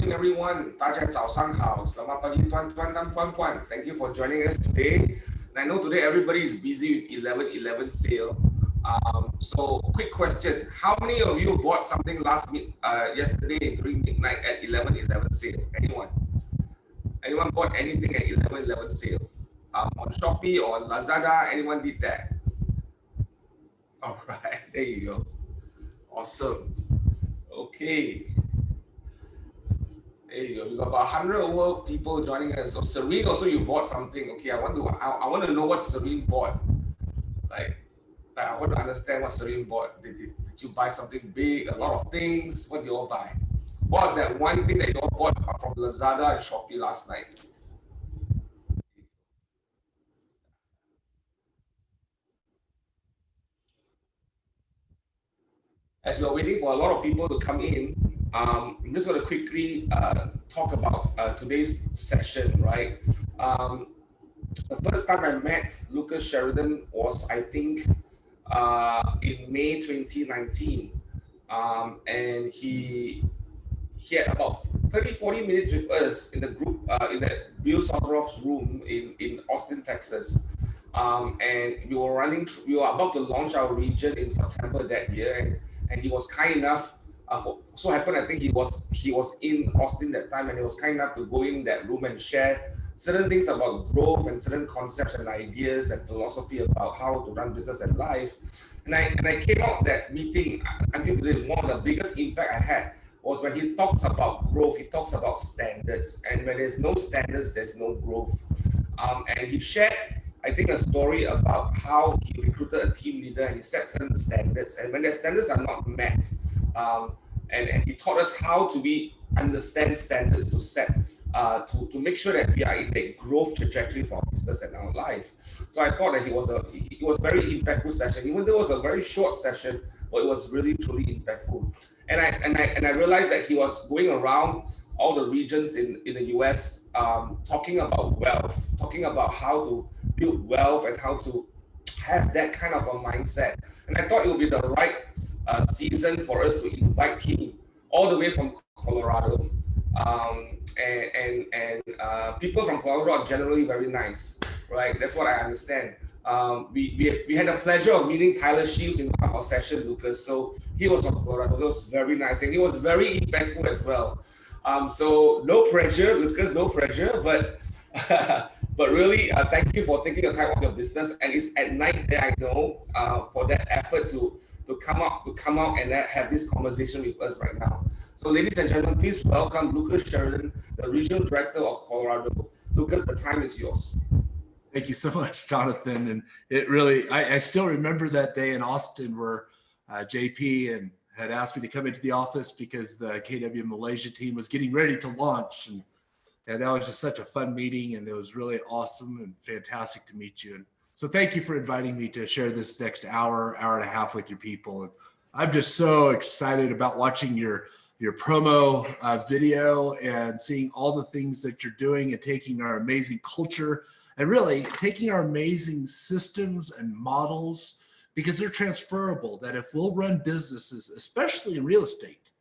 morning, everyone. 大家早上好. Selamat pagi, tuan-tuan dan puan-puan. Thank you for joining us today. And I know today everybody is busy with 11/11 sale. So, quick question: how many of you bought something yesterday during midnight at 11/11 sale? Anyone? Anyone bought anything at 11/11 sale? On Shopee or on Lazada? Anyone did that? All right, there you go. Awesome. Okay. There you go. We got about 100 over people joining us. So Serene, also you bought something. Okay, I want to know what Serene bought. Like I want to understand what Serene bought. Did you buy something big? A lot of things? What did you all buy? What was that one thing that you all bought from Lazada and Shopee last night? As we're waiting for a lot of people to come in, I'm just going to quickly talk about today's session, right? The first time I met Lucas Sherraden was, I think, in May 2019. And he had about 30-40 minutes with us in the group, in that Bill Soveroff's room in Austin, Texas. And we were about to launch our region in September that year. And he was kind enough, so happened I think he was in Austin that time, and he was kind enough to go in that room and share certain things about growth and certain concepts and ideas and philosophy about how to run business and life. And I came out that meeting, until today, one of the biggest impact I had was when he talks about growth, he talks about standards. And when there's no standards, there's no growth. And he shared, I think, a story about how he recruited a team leader and he set certain standards. And when their standards are not met, and he taught us how to understand standards to set, to make sure that we are in a growth trajectory for our business and our life. So I thought that it was a very impactful session, even though it was a very short session, but it was really truly impactful. And I realized that he was going around all the regions in the US, talking about wealth, talking about how to build wealth and how to have that kind of a mindset. And I thought it would be the right season for us to invite him all the way from Colorado. People from Colorado are generally very nice, right? That's what I understand. We had the pleasure of meeting Tyler Shields in one of our sessions, Lucas. So he was from Colorado. He was very nice, and he was very impactful as well. So no pressure, Lucas, no pressure, but but really, thank you for taking the time of your business. And it's at night there, I know, for that effort to come out and have this conversation with us right now. So, ladies and gentlemen, please welcome Lucas Sherraden, the Regional Director of Colorado. Lucas, the time is yours. Thank you so much, Jonathan. And it really, I still remember that day in Austin where JP had asked me to come into the office because the KW Malaysia team was getting ready to launch. And that was just such a fun meeting, and it was really awesome and fantastic to meet you. And so thank you for inviting me to share this next hour and a half with your people. And I'm just so excited about watching your promo video and seeing all the things that you're doing and taking our amazing culture and really taking our amazing systems and models, because they're transferable, that if we'll run businesses, especially in real estate,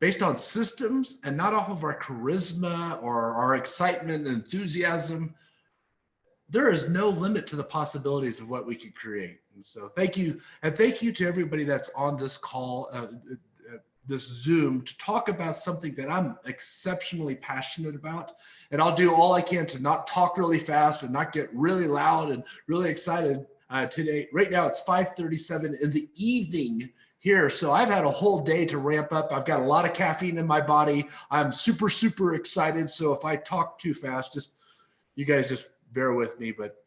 based on systems and not off of our charisma or our excitement and enthusiasm, there is no limit to the possibilities of what we could create. And so thank you. And thank you to everybody that's on this call, this Zoom, to talk about something that I'm exceptionally passionate about. And I'll do all I can to not talk really fast and not get really loud and really excited today. Right now it's 5:37 in the evening here. So I've had a whole day to ramp up. I've got a lot of caffeine in my body. I'm super, super excited. So if I talk too fast, you guys just bear with me. But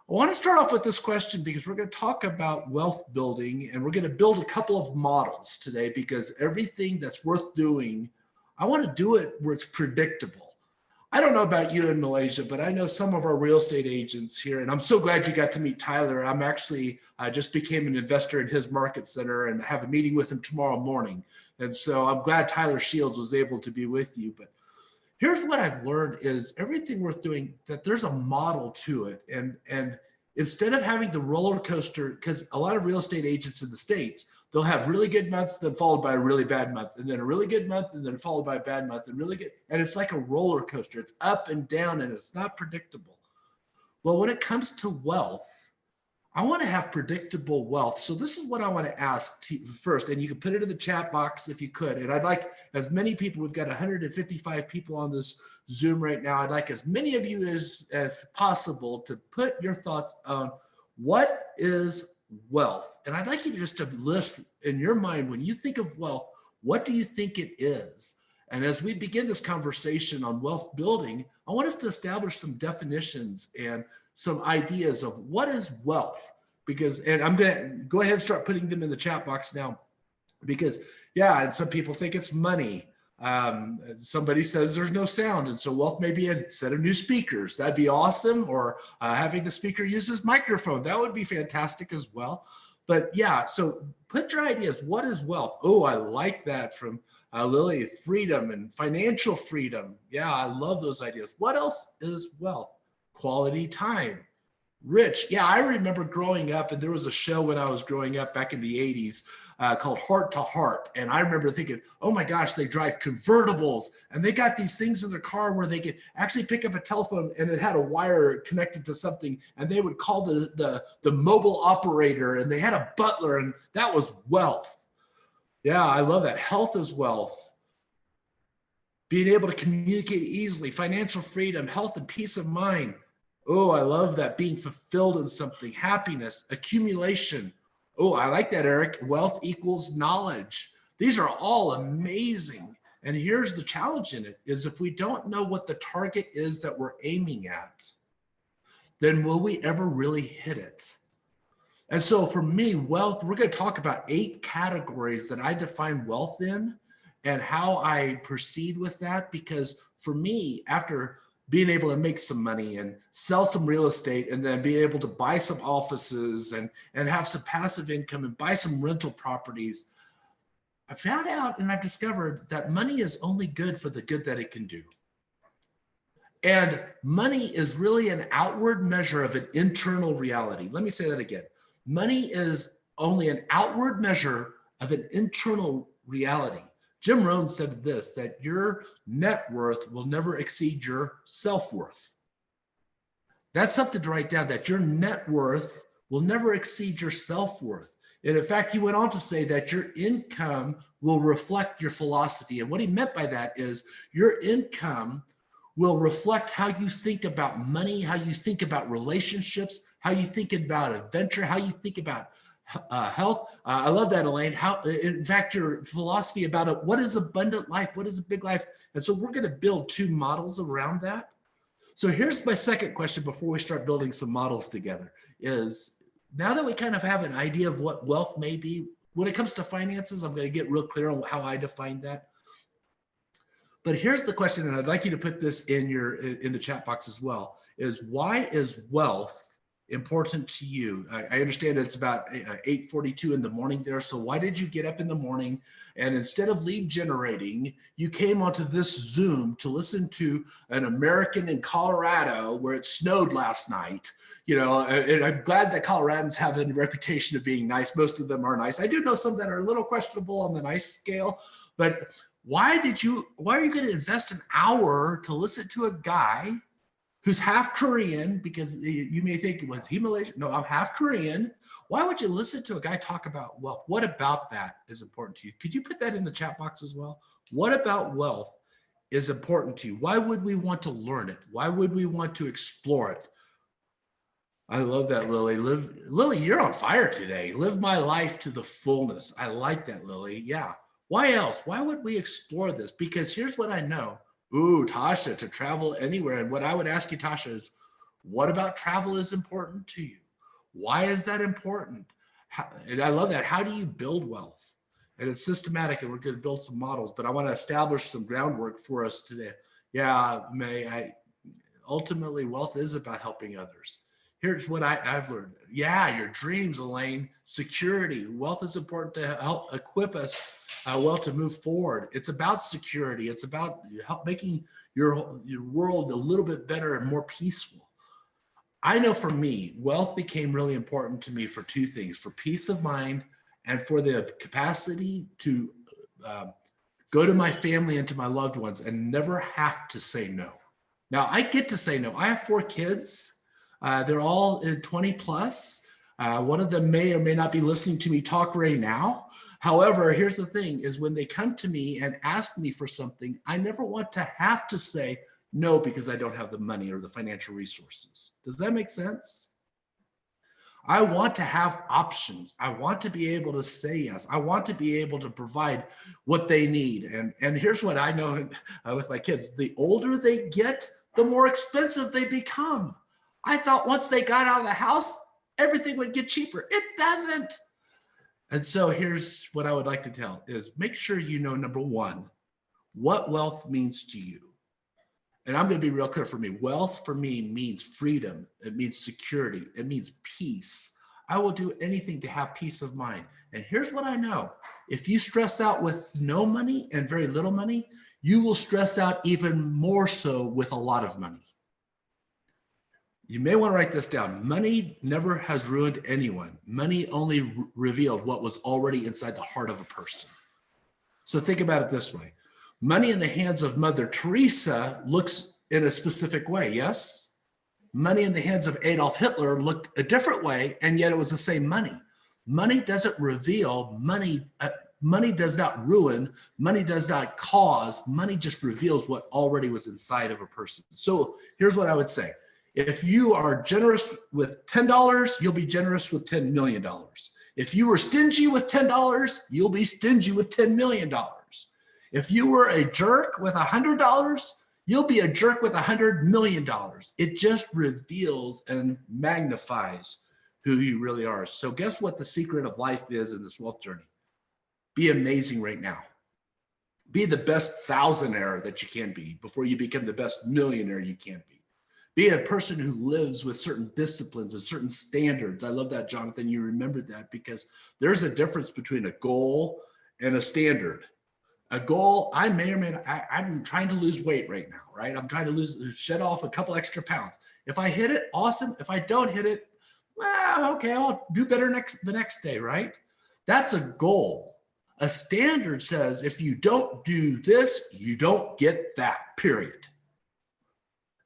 I want to start off with this question because we're going to talk about wealth building, and we're going to build a couple of models today, because everything that's worth doing, I want to do it where it's predictable. I don't know about you in Malaysia, but I know some of our real estate agents here, and I'm so glad you got to meet Tyler. I'm actually just became an investor in his market center and have a meeting with him tomorrow morning. And so I'm glad Tyler Shields was able to be with you. But here's what I've learned is everything worth doing, that there's a model to it. And instead of having the roller coaster, because a lot of real estate agents in the States, they'll have really good months, then followed by a really bad month, and then a really good month, and then followed by a bad month, and really good. And it's like a roller coaster. It's up and down, and it's not predictable. Well, when it comes to wealth, I want to have predictable wealth. So this is what I want to ask first, and you can put it in the chat box if you could. And I'd like as many people, we've got 155 people on this Zoom right now. I'd like as many of you as possible to put your thoughts on what is wealth. And I'd like you just to list in your mind, when you think of wealth, what do you think it is? And as we begin this conversation on wealth building, I want us to establish some definitions and some ideas of what is wealth, because, and I'm going to go ahead and start putting them in the chat box now, because yeah, and some people think it's money. Somebody says there's no sound, and so wealth may be a set of new speakers. That'd be awesome. Or having the speaker use his microphone, that would be fantastic as well. But yeah, so put your ideas. What is wealth? Oh, I like that from Lily. Freedom and financial freedom. Yeah, I love those ideas. What else is wealth? Quality time. Rich. Yeah, I remember growing up, and there was a show when I was growing up back in the 80s called Heart to Heart. And I remember thinking, oh my gosh, they drive convertibles, and they got these things in their car where they could actually pick up a telephone, and it had a wire connected to something, and they would call the mobile operator, and they had a butler, and that was wealth. Yeah, I love that. Health is wealth. Being able to communicate easily, financial freedom, health and peace of mind. Oh, I love that. Being fulfilled in something, happiness, accumulation. Oh, I like that, Eric. Wealth equals knowledge. These are all amazing. And here's the challenge in it is if we don't know what the target is that we're aiming at, then will we ever really hit it? And so for me, wealth, we're going to talk about 8 categories that I define wealth in and how I proceed with that. Because for me, after being able to make some money and sell some real estate and then be able to buy some offices and have some passive income and buy some rental properties, I found out and I've discovered that money is only good for the good that it can do. And money is really an outward measure of an internal reality. Let me say that again. Money is only an outward measure of an internal reality. Jim Rohn said this, that your net worth will never exceed your self-worth. That's something to write down, that your net worth will never exceed your self-worth. And in fact, he went on to say that your income will reflect your philosophy. And what he meant by that is your income will reflect how you think about money, how you think about relationships, how you think about adventure, how you think about health. I love that, Elaine. How, in fact, your philosophy about it, what is abundant life? What is a big life? And so we're going to build 2 models around that. So here's my second question before we start building some models together is, now that we kind of have an idea of what wealth may be, when it comes to finances, I'm going to get real clear on how I define that. But here's the question, and I'd like you to put this in the chat box as well, is why is wealth important to you? I understand it's about 8:42 in the morning there. So why did you get up in the morning and instead of lead generating, you came onto this Zoom to listen to an American in Colorado where it snowed last night? You know, and I'm glad that Coloradans have a reputation of being nice. Most of them are nice. I do know some that are a little questionable on the nice scale, but why are you going to invest an hour to listen to a guy who's half Korean? Because you may think, was he Malaysian? No, I'm half Korean. Why would you listen to a guy talk about wealth? What about that is important to you? Could you put that in the chat box as well? What about wealth is important to you? Why would we want to learn it? Why would we want to explore it? I love that, Lily. Lily, you're on fire today. Live my life to the fullness. I like that, Lily. Yeah. Why else? Why would we explore this? Because here's what I know. Ooh, Tasha, to travel anywhere. And what I would ask you, Tasha, is what about travel is important to you? Why is that important? And I love that. How do you build wealth? And it's systematic, and we're going to build some models, but I want to establish some groundwork for us today. Yeah, May, ultimately, wealth is about helping others. Here's what I've learned. Yeah, your dreams, Elaine. Security. Wealth is important to help equip us well to move forward. It's about security. It's about making your world a little bit better and more peaceful. I know for me, wealth became really important to me for two things: for peace of mind and for the capacity to go to my family and to my loved ones and never have to say no. Now I get to say no. I have 4 kids. They're all in 20 plus. One of them may or may not be listening to me talk right now. However, here's the thing is when they come to me and ask me for something, I never want to have to say no because I don't have the money or the financial resources. Does that make sense? I want to have options. I want to be able to say yes. I want to be able to provide what they need. And here's what I know with my kids: the older they get, the more expensive they become. I thought once they got out of the house, everything would get cheaper. It doesn't. And so here's what I would like to tell is make sure you know, number one, what wealth means to you. And I'm going to be real clear for me. Wealth for me means freedom. It means security. It means peace. I will do anything to have peace of mind. And here's what I know. If you stress out with no money and very little money, you will stress out even more so with a lot of money. You may want to write this down. Money never has ruined anyone. Money only revealed what was already inside the heart of a person. So think about it this way. Money in the hands of Mother Teresa looks in a specific way, yes? Money in the hands of Adolf Hitler looked a different way, and yet it was the same money. Money doesn't reveal, money does not ruin, money does not cause, money just reveals what already was inside of a person. So here's what I would say. If you are generous with $10, you'll be generous with $10 million. If you were stingy with $10, you'll be stingy with $10 million. If you were a jerk with $100, you'll be a jerk with $100 million. It just reveals and magnifies who you really are. So guess what the secret of life is in this wealth journey? Be amazing right now. Be the best thousandaire that you can be before you become the best millionaire you can be. Be a person who lives with certain disciplines and certain standards. I love that, Jonathan. You remembered that because there's a difference between a goal and a standard. A goal, I may or may not, I'm trying to lose weight right now, right? I'm trying to shed off a couple extra pounds. If I hit it, awesome. If I don't hit it, well, okay, I'll do better the next day, right? That's a goal. A standard says if you don't do this, you don't get that, period.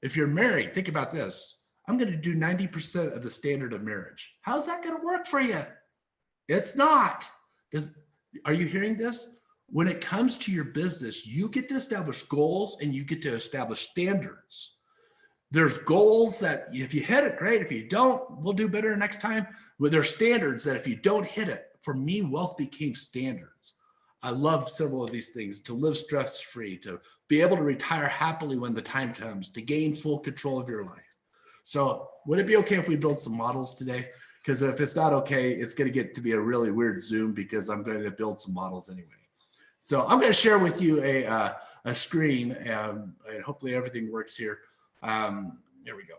If you're married, think about this. I'm going to do 90% of the standard of marriage. How's that going to work for you? It's not. Are you hearing this? When it comes to your business, you get to establish goals and you get to establish standards. There's goals that if you hit it, great. If you don't, we'll do better next time. But there's standards that if you don't hit it, for me, wealth became standards. I love several of these things: to live stress-free, to be able to retire happily when the time comes, to gain full control of your life. So would it be okay if we build some models today? Because if it's not okay, it's going to get to be a really weird Zoom because I'm going to build some models anyway. So I'm going to share with you a screen, and hopefully everything works here. There we go.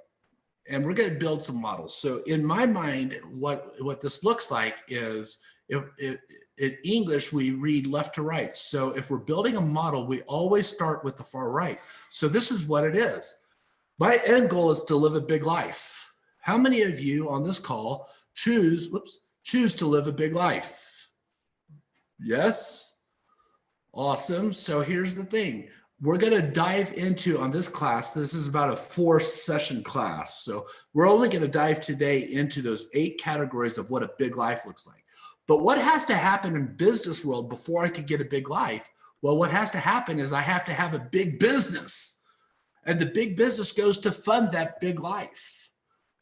And we're going to build some models. So in my mind, what this looks like is, in English, we read left to right. So if we're building a model, we always start with the far right. So this is what it is. My end goal is to live a big life. How many of you on this call choose to live a big life? Yes? Awesome. So here's the thing. We're going to dive into, on this class, this is about a 4-session class. So we're only going to dive today into those 8 categories of what a big life looks like. But what has to happen in business world before I could get a big life? Well, what has to happen is I have to have a big business. And the big business goes to fund that big life.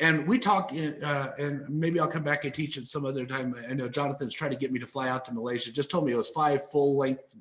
And we talk, and maybe I'll come back and teach it some other time. I know Jonathan's trying to get me to fly out to Malaysia. Just told me it was 5 full-length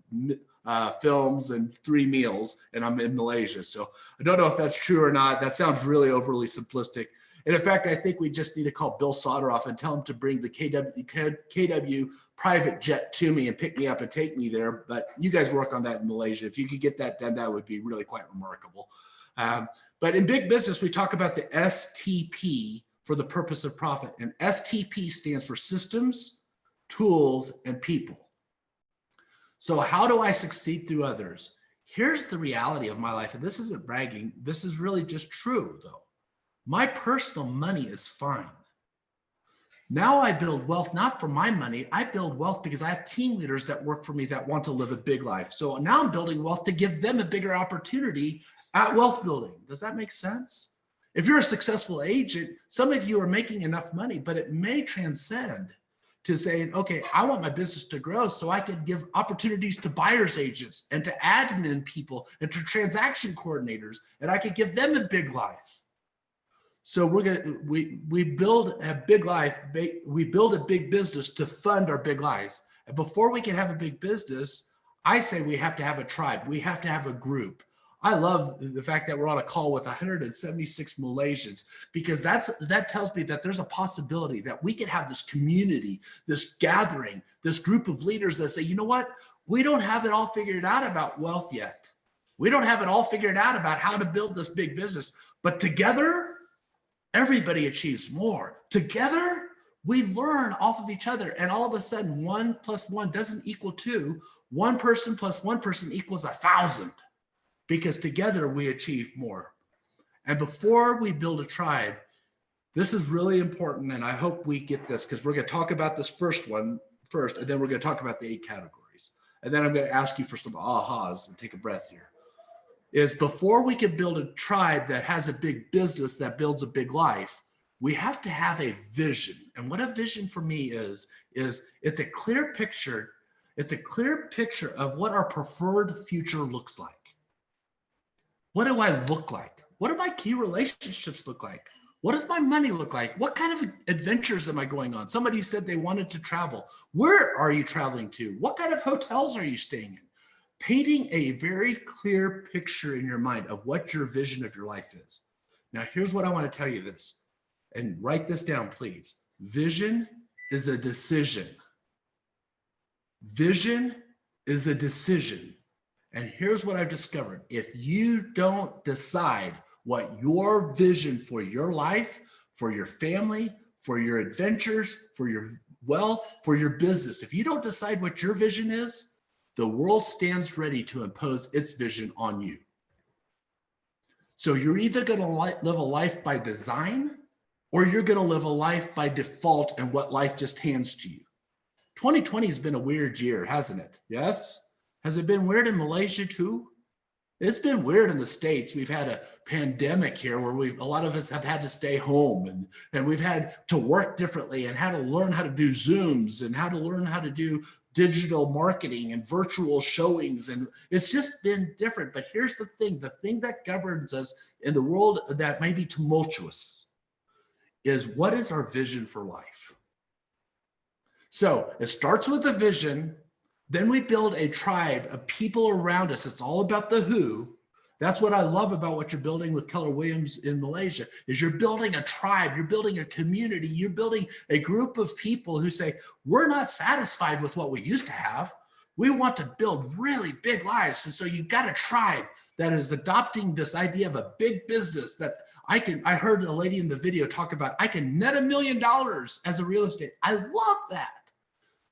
films and 3 meals, and I'm in Malaysia. So I don't know if that's true or not. That sounds really overly simplistic. And in fact, I think we just need to call Bill Soderoff and tell him to bring the KW private jet to me and pick me up and take me there. But you guys work on that in Malaysia. If you could get that done, that would be really quite remarkable. But in big business, we talk about the STP for the purpose of profit. And STP stands for systems, tools, and people. So how do I succeed through others? Here's the reality of my life. And this isn't bragging. This is really just true, though. My personal money is fine. Now I build wealth, not for my money. I build wealth because I have team leaders that work for me that want to live a big life. So now I'm building wealth to give them a bigger opportunity at wealth building. Does that make sense? If you're a successful agent, some of you are making enough money, but it may transcend to saying, okay, I want my business to grow so I can give opportunities to buyer's agents and to admin people and to transaction coordinators, and I could give them a big life. So we build a big life, we build a big business to fund our big lives. And before we can have a big business, I say we have to have a tribe. We have to have a group. I love the fact that we're on a call with 176 Malaysians, because that tells me that there's a possibility that we could have this community, this gathering, this group of leaders that say, you know what? We don't have it all figured out about wealth yet. We don't have it all figured out about how to build this big business, but together, everybody achieves more. Together, we learn off of each other. And all of a sudden, 1 + 1 doesn't equal 2. One person plus one person equals 1,000, because together we achieve more. And before we build a tribe, this is really important. And I hope we get this, because we're going to talk about this first one first, and then we're going to talk about the 8 categories. And then I'm going to ask you for some ahas and take a breath here. Is before we can build a tribe that has a big business that builds a big life, we have to have a vision. And what a vision for me is it's a clear picture. It's a clear picture of what our preferred future looks like. What do I look like? What do my key relationships look like? What does my money look like? What kind of adventures am I going on? Somebody said they wanted to travel. Where are you traveling to? What kind of hotels are you staying in? Painting a very clear picture in your mind of what your vision of your life is. Now, here's what I want to tell you this, and write this down, please. Vision is a decision. Vision is a decision. And here's what I've discovered. If you don't decide what your vision for your life, for your family, for your adventures, for your wealth, for your business, if you don't decide what your vision is, the world stands ready to impose its vision on you. So you're either going to live a life by design, or you're going to live a life by default and what life just hands to you. 2020 has been a weird year, hasn't it? Yes? Has it been weird in Malaysia too? It's been weird in the States. We've had a pandemic here where a lot of us have had to stay home, and we've had to work differently and how to learn how to do Zooms and how to learn how to do digital marketing and virtual showings. And it's just been different. But here's the thing that governs us in the world that may be tumultuous is, what is our vision for life? So it starts with a vision. Then we build a tribe of people around us. It's all about the who. That's what I love about what you're building with Keller Williams in Malaysia, is you're building a tribe, you're building a community, you're building a group of people who say, we're not satisfied with what we used to have. We want to build really big lives. And so you've got a tribe that is adopting this idea of a big business that I heard a lady in the video talk about, I can net $1 million as a real estate. I love that,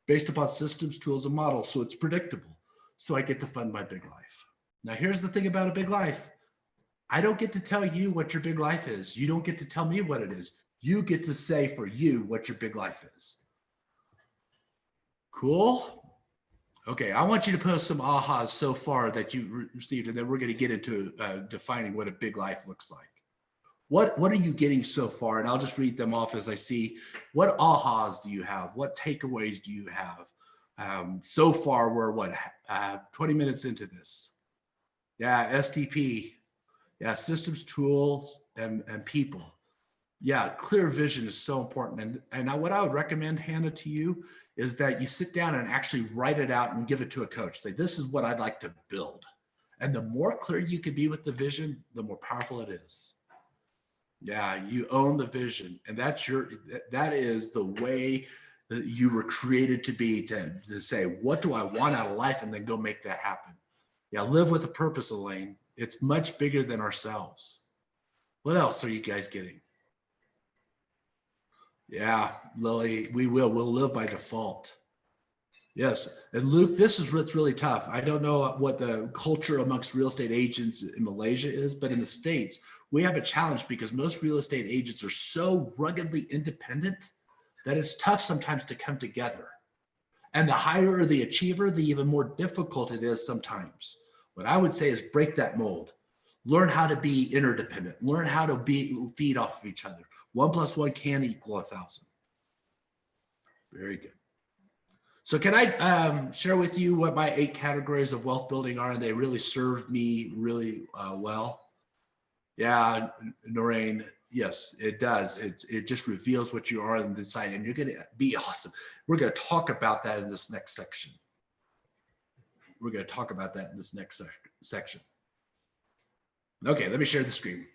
based upon systems, tools, and models. So it's predictable. So I get to fund my big life. Now, here's the thing about a big life. I don't get to tell you what your big life is. You don't get to tell me what it is. You get to say for you what your big life is. Cool? Okay, I want you to post some ahas so far that you received, and then we're going to get into defining what a big life looks like. What are you getting so far? And I'll just read them off as I see. What ahas do you have? What takeaways do you have? So far, we're 20 minutes into this. Yeah, STP. Yeah, systems, tools, and people. Yeah, clear vision is so important. And what I would recommend, Hannah, to you is that you sit down and actually write it out and give it to a coach. Say, this is what I'd like to build. And the more clear you can be with the vision, the more powerful it is. Yeah, you own the vision. And that is the way that you were created to be, to say, what do I want out of life? And then go make that happen. Yeah, live with a purpose, Elaine. It's much bigger than ourselves. What else are you guys getting? Yeah, Lily, we'll live by default. Yes. And Luke, this is what's really tough. I don't know what the culture amongst real estate agents in Malaysia is, but in the States, we have a challenge because most real estate agents are so ruggedly independent that it's tough sometimes to come together. And the higher the achiever, the even more difficult it is sometimes. What I would say is break that mold. Learn how to be interdependent. Learn how to feed off of each other. 1 + 1 can equal 1,000. Very good. So can I share with you what my 8 categories of wealth building are? And they really served me really well. Yeah, Noreen, yes, it does. It just reveals what you are inside, and you're going to be awesome. We're going to talk about that in this next section. Okay, let me share the screen.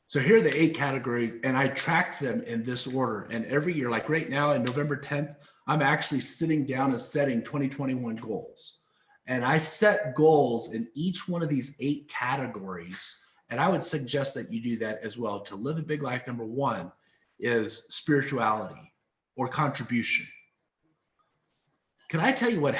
So here are the 8 categories, and I track them in this order. And every year, like right now, on November 10th, I'm actually sitting down and setting 2021 goals. And I set goals in each one of these 8 categories. And I would suggest that you do that as well. To live a big life, number 1 is spirituality or contribution. Can I tell you what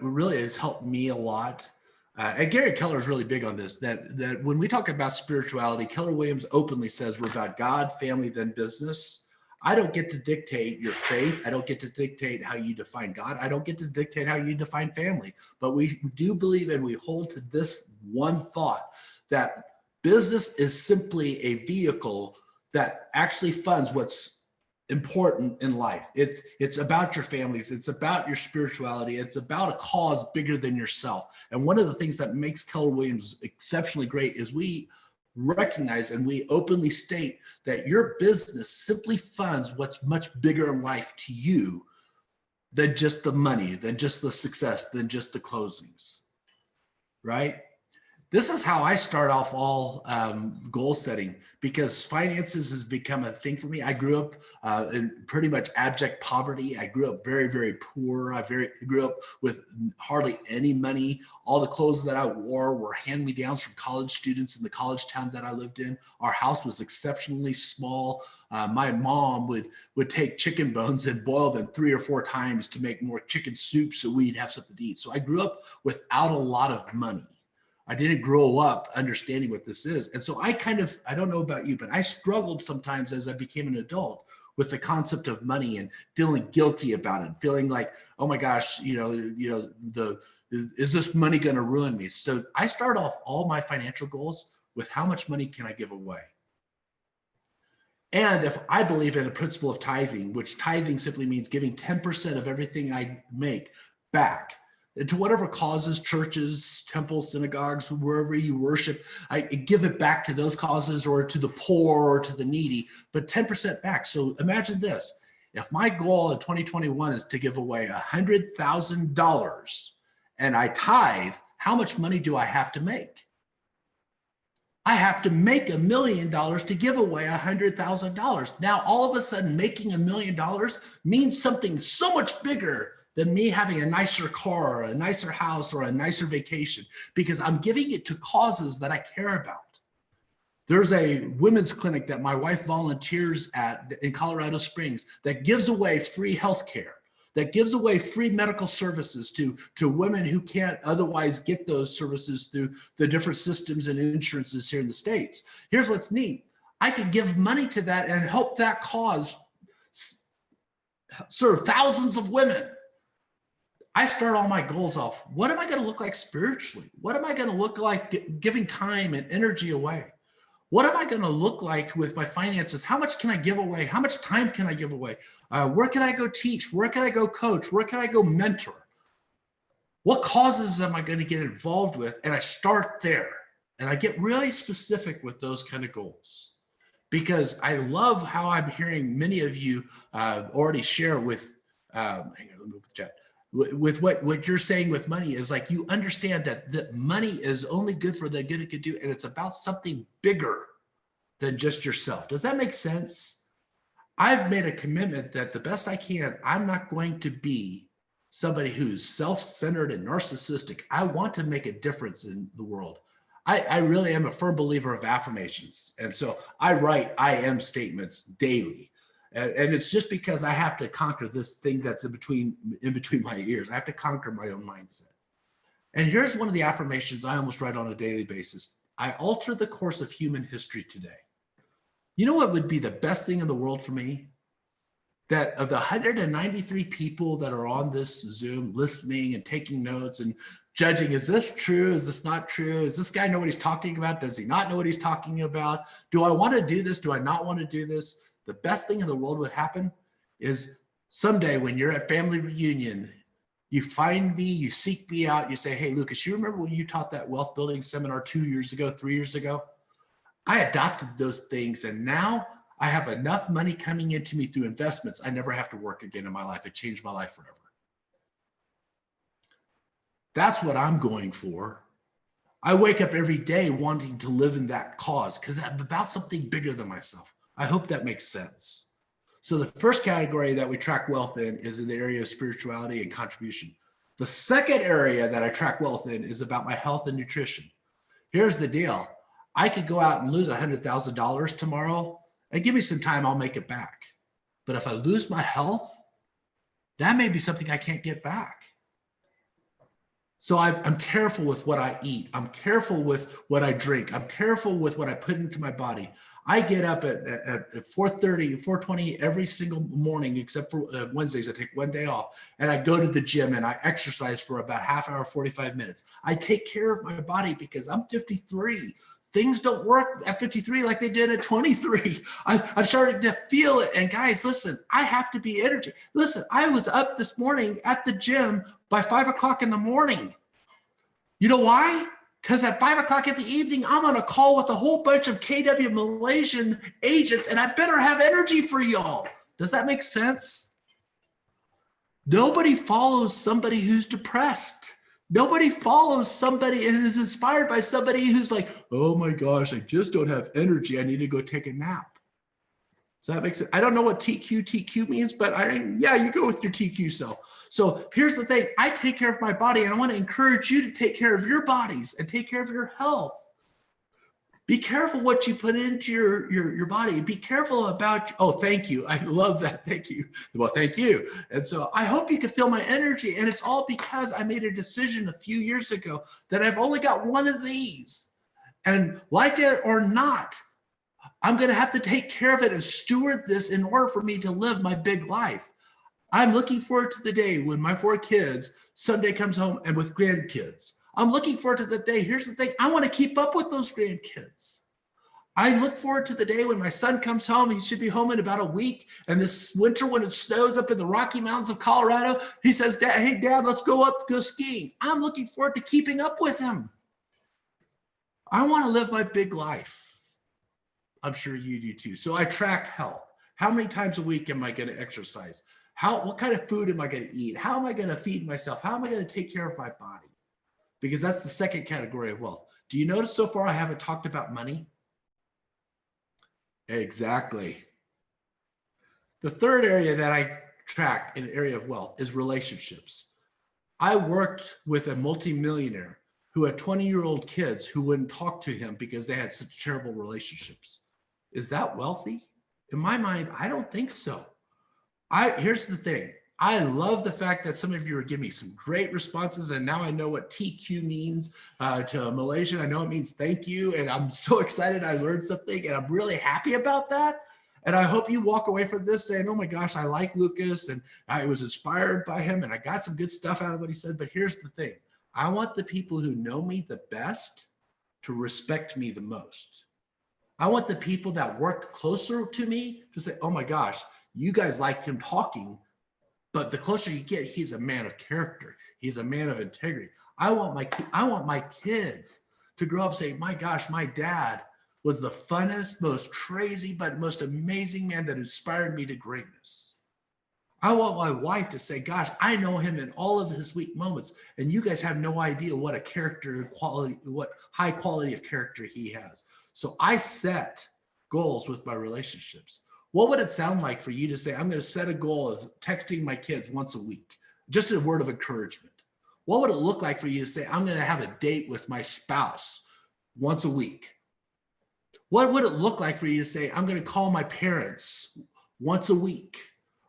really has helped me a lot? And Gary Keller is really big on this, that when we talk about spirituality, Keller Williams openly says we're about God, family, then business. I don't get to dictate your faith. I don't get to dictate how you define God. I don't get to dictate how you define family. But we do believe and we hold to this one thought, that business is simply a vehicle that actually funds what's important in life. It's about your families. It's about your spirituality. It's about a cause bigger than yourself. And one of the things that makes Keller Williams exceptionally great is we recognize and we openly state that your business simply funds what's much bigger in life to you than just the money, than just the success, than just the closings, right? This is how I start off all goal setting, because finances has become a thing for me. I grew up in pretty much abject poverty. I grew up very, very poor. I grew up with hardly any money. All the clothes that I wore were hand-me-downs from college students in the college town that I lived in. Our house was exceptionally small. My mom would take chicken bones and boil them 3 or 4 times to make more chicken soup so we'd have something to eat. So I grew up without a lot of money. I didn't grow up understanding what this is. And so I don't know about you, but I struggled sometimes as I became an adult with the concept of money and feeling guilty about it, feeling like, oh my gosh, is this money going to ruin me? So I start off all my financial goals with how much money can I give away? And if I believe in the principle of tithing, which tithing simply means giving 10% of everything I make back to whatever causes, churches, temples, synagogues, wherever you worship, I give it back to those causes or to the poor or to the needy, but 10% back. So imagine this. If my goal in 2021 is to give away $100,000 and I tithe, how much money do I have to make? I have to make $1 million to give away $100,000. Now, all of a sudden, making $1 million means something so much bigger than me having a nicer car or a nicer house or a nicer vacation, because I'm giving it to causes that I care about. There's a women's clinic that my wife volunteers at in Colorado Springs that gives away free health care, that gives away free medical services to women who can't otherwise get those services through the different systems and insurances here in the States. Here's what's neat. I could give money to that and help that cause serve thousands of women. I start all my goals off. What am I going to look like spiritually? What am I going to look like giving time and energy away? What am I going to look like with my finances? How much can I give away? How much time can I give away? Where can I go teach? Where can I go coach? Where can I go mentor? What causes am I going to get involved with? And I start there. And I get really specific with those kind of goals, because I love how I'm hearing many of you already share with, hang on, let me look at the chat. With what you're saying with money is like, you understand that money is only good for the good it could do, and it's about something bigger than just yourself. Does that make sense? I've made a commitment that the best I can, I'm not going to be somebody who's self-centered and narcissistic. I want to make a difference in the world. I really am a firm believer of affirmations. And so I write I am statements daily. And it's just because I have to conquer this thing that's in between my ears. I have to conquer my own mindset. And here's one of the affirmations I almost write on a daily basis. I alter the course of human history today. You know what would be the best thing in the world for me? That of the 193 people that are on this Zoom listening and taking notes and judging, is this true? Is this not true? Does this guy know what he's talking about? Does he not know what he's talking about? Do I want to do this? Do I not want to do this? The best thing in the world would happen is someday when you're at family reunion, you find me, you seek me out, you say, hey, Lucas, you remember when you taught that wealth building seminar 2 years ago, 3 years ago? I adopted those things, and now I have enough money coming into me through investments. I never have to work again in my life. It changed my life forever. That's what I'm going for. I wake up every day wanting to live in that cause because I'm about something bigger than myself. I hope that makes sense. So the first category that we track wealth in is in the area of spirituality and contribution. The second area that I track wealth in is about my health and nutrition. Here's the deal. I could go out and lose $100,000 tomorrow, and give me some time, I'll make it back. But if I lose my health, that may be something I can't get back. So I'm careful with what I eat. I'm careful with what I drink. I'm careful with what I put into my body. I get up at 4:30, 4:20 every single morning, except for Wednesdays. I take one day off, and I go to the gym and I exercise for about half hour, 45 minutes. I take care of my body because I'm 53. Things don't work at 53 like they did at 23. I'm starting to feel it. And guys, listen, I have to be energy. Listen, I was up this morning at the gym by 5 o'clock in the morning. You know why? Because at 5 o'clock in the evening, I'm on a call with a whole bunch of KW Malaysian agents, and I better have energy for y'all. Does that make sense? Nobody follows somebody who's depressed. Nobody follows somebody and is inspired by somebody who's like, oh my gosh, I just don't have energy. I need to go take a nap. Does that make sense? I don't know what TQ means, but yeah, you go with your TQ self. So here's the thing. I take care of my body, and I want to encourage you to take care of your bodies and take care of your health. Be careful what you put into your body. Be careful about, oh, thank you. I love that. Thank you. Well, thank you. And so I hope you can feel my energy. And it's all because I made a decision a few years ago that I've only got one of these. And like it or not, I'm going to have to take care of it and steward this in order for me to live my big life. I'm looking forward to the day when my 4 kids someday comes home and with grandkids. I'm looking forward to the day. Here's the thing. I want to keep up with those grandkids. I look forward to the day when my son comes home. He should be home in about a week. And this winter, when it snows up in the Rocky Mountains of Colorado, he says, hey, Dad, let's go skiing. I'm looking forward to keeping up with him. I want to live my big life. I'm sure you do too. So I track health. How many times a week am I going to exercise? What kind of food am I going to eat? How am I going to feed myself? How am I going to take care of my body? Because that's the second category of wealth. Do you notice so far I haven't talked about money? Exactly. The third area that I track in the area of wealth is relationships. I worked with a multimillionaire who had 20-year-old kids who wouldn't talk to him because they had such terrible relationships. Is that wealthy? In my mind, I don't think so. Here's the thing. I love the fact that some of you are giving me some great responses, and now I know what TQ means to Malaysian. I know it means thank you, and I'm so excited I learned something, and I'm really happy about that. And I hope you walk away from this saying, oh my gosh, I like Lucas, and I was inspired by him, and I got some good stuff out of what he said. But here's the thing. I want the people who know me the best to respect me the most. I want the people that work closer to me to say, oh my gosh, you guys liked him talking, but the closer you get, he's a man of character. He's a man of integrity. I want my kids to grow up saying, my gosh, my dad was the funnest, most crazy, but most amazing man that inspired me to greatness. I want my wife to say, gosh, I know him in all of his weak moments, and you guys have no idea what a character quality, what high quality of character he has. So I set goals with my relationships. What would it sound like for you to say, I'm going to set a goal of texting my kids once a week, just a word of encouragement? What would it look like for you to say, I'm going to have a date with my spouse once a week? What would it look like for you to say, I'm going to call my parents once a week,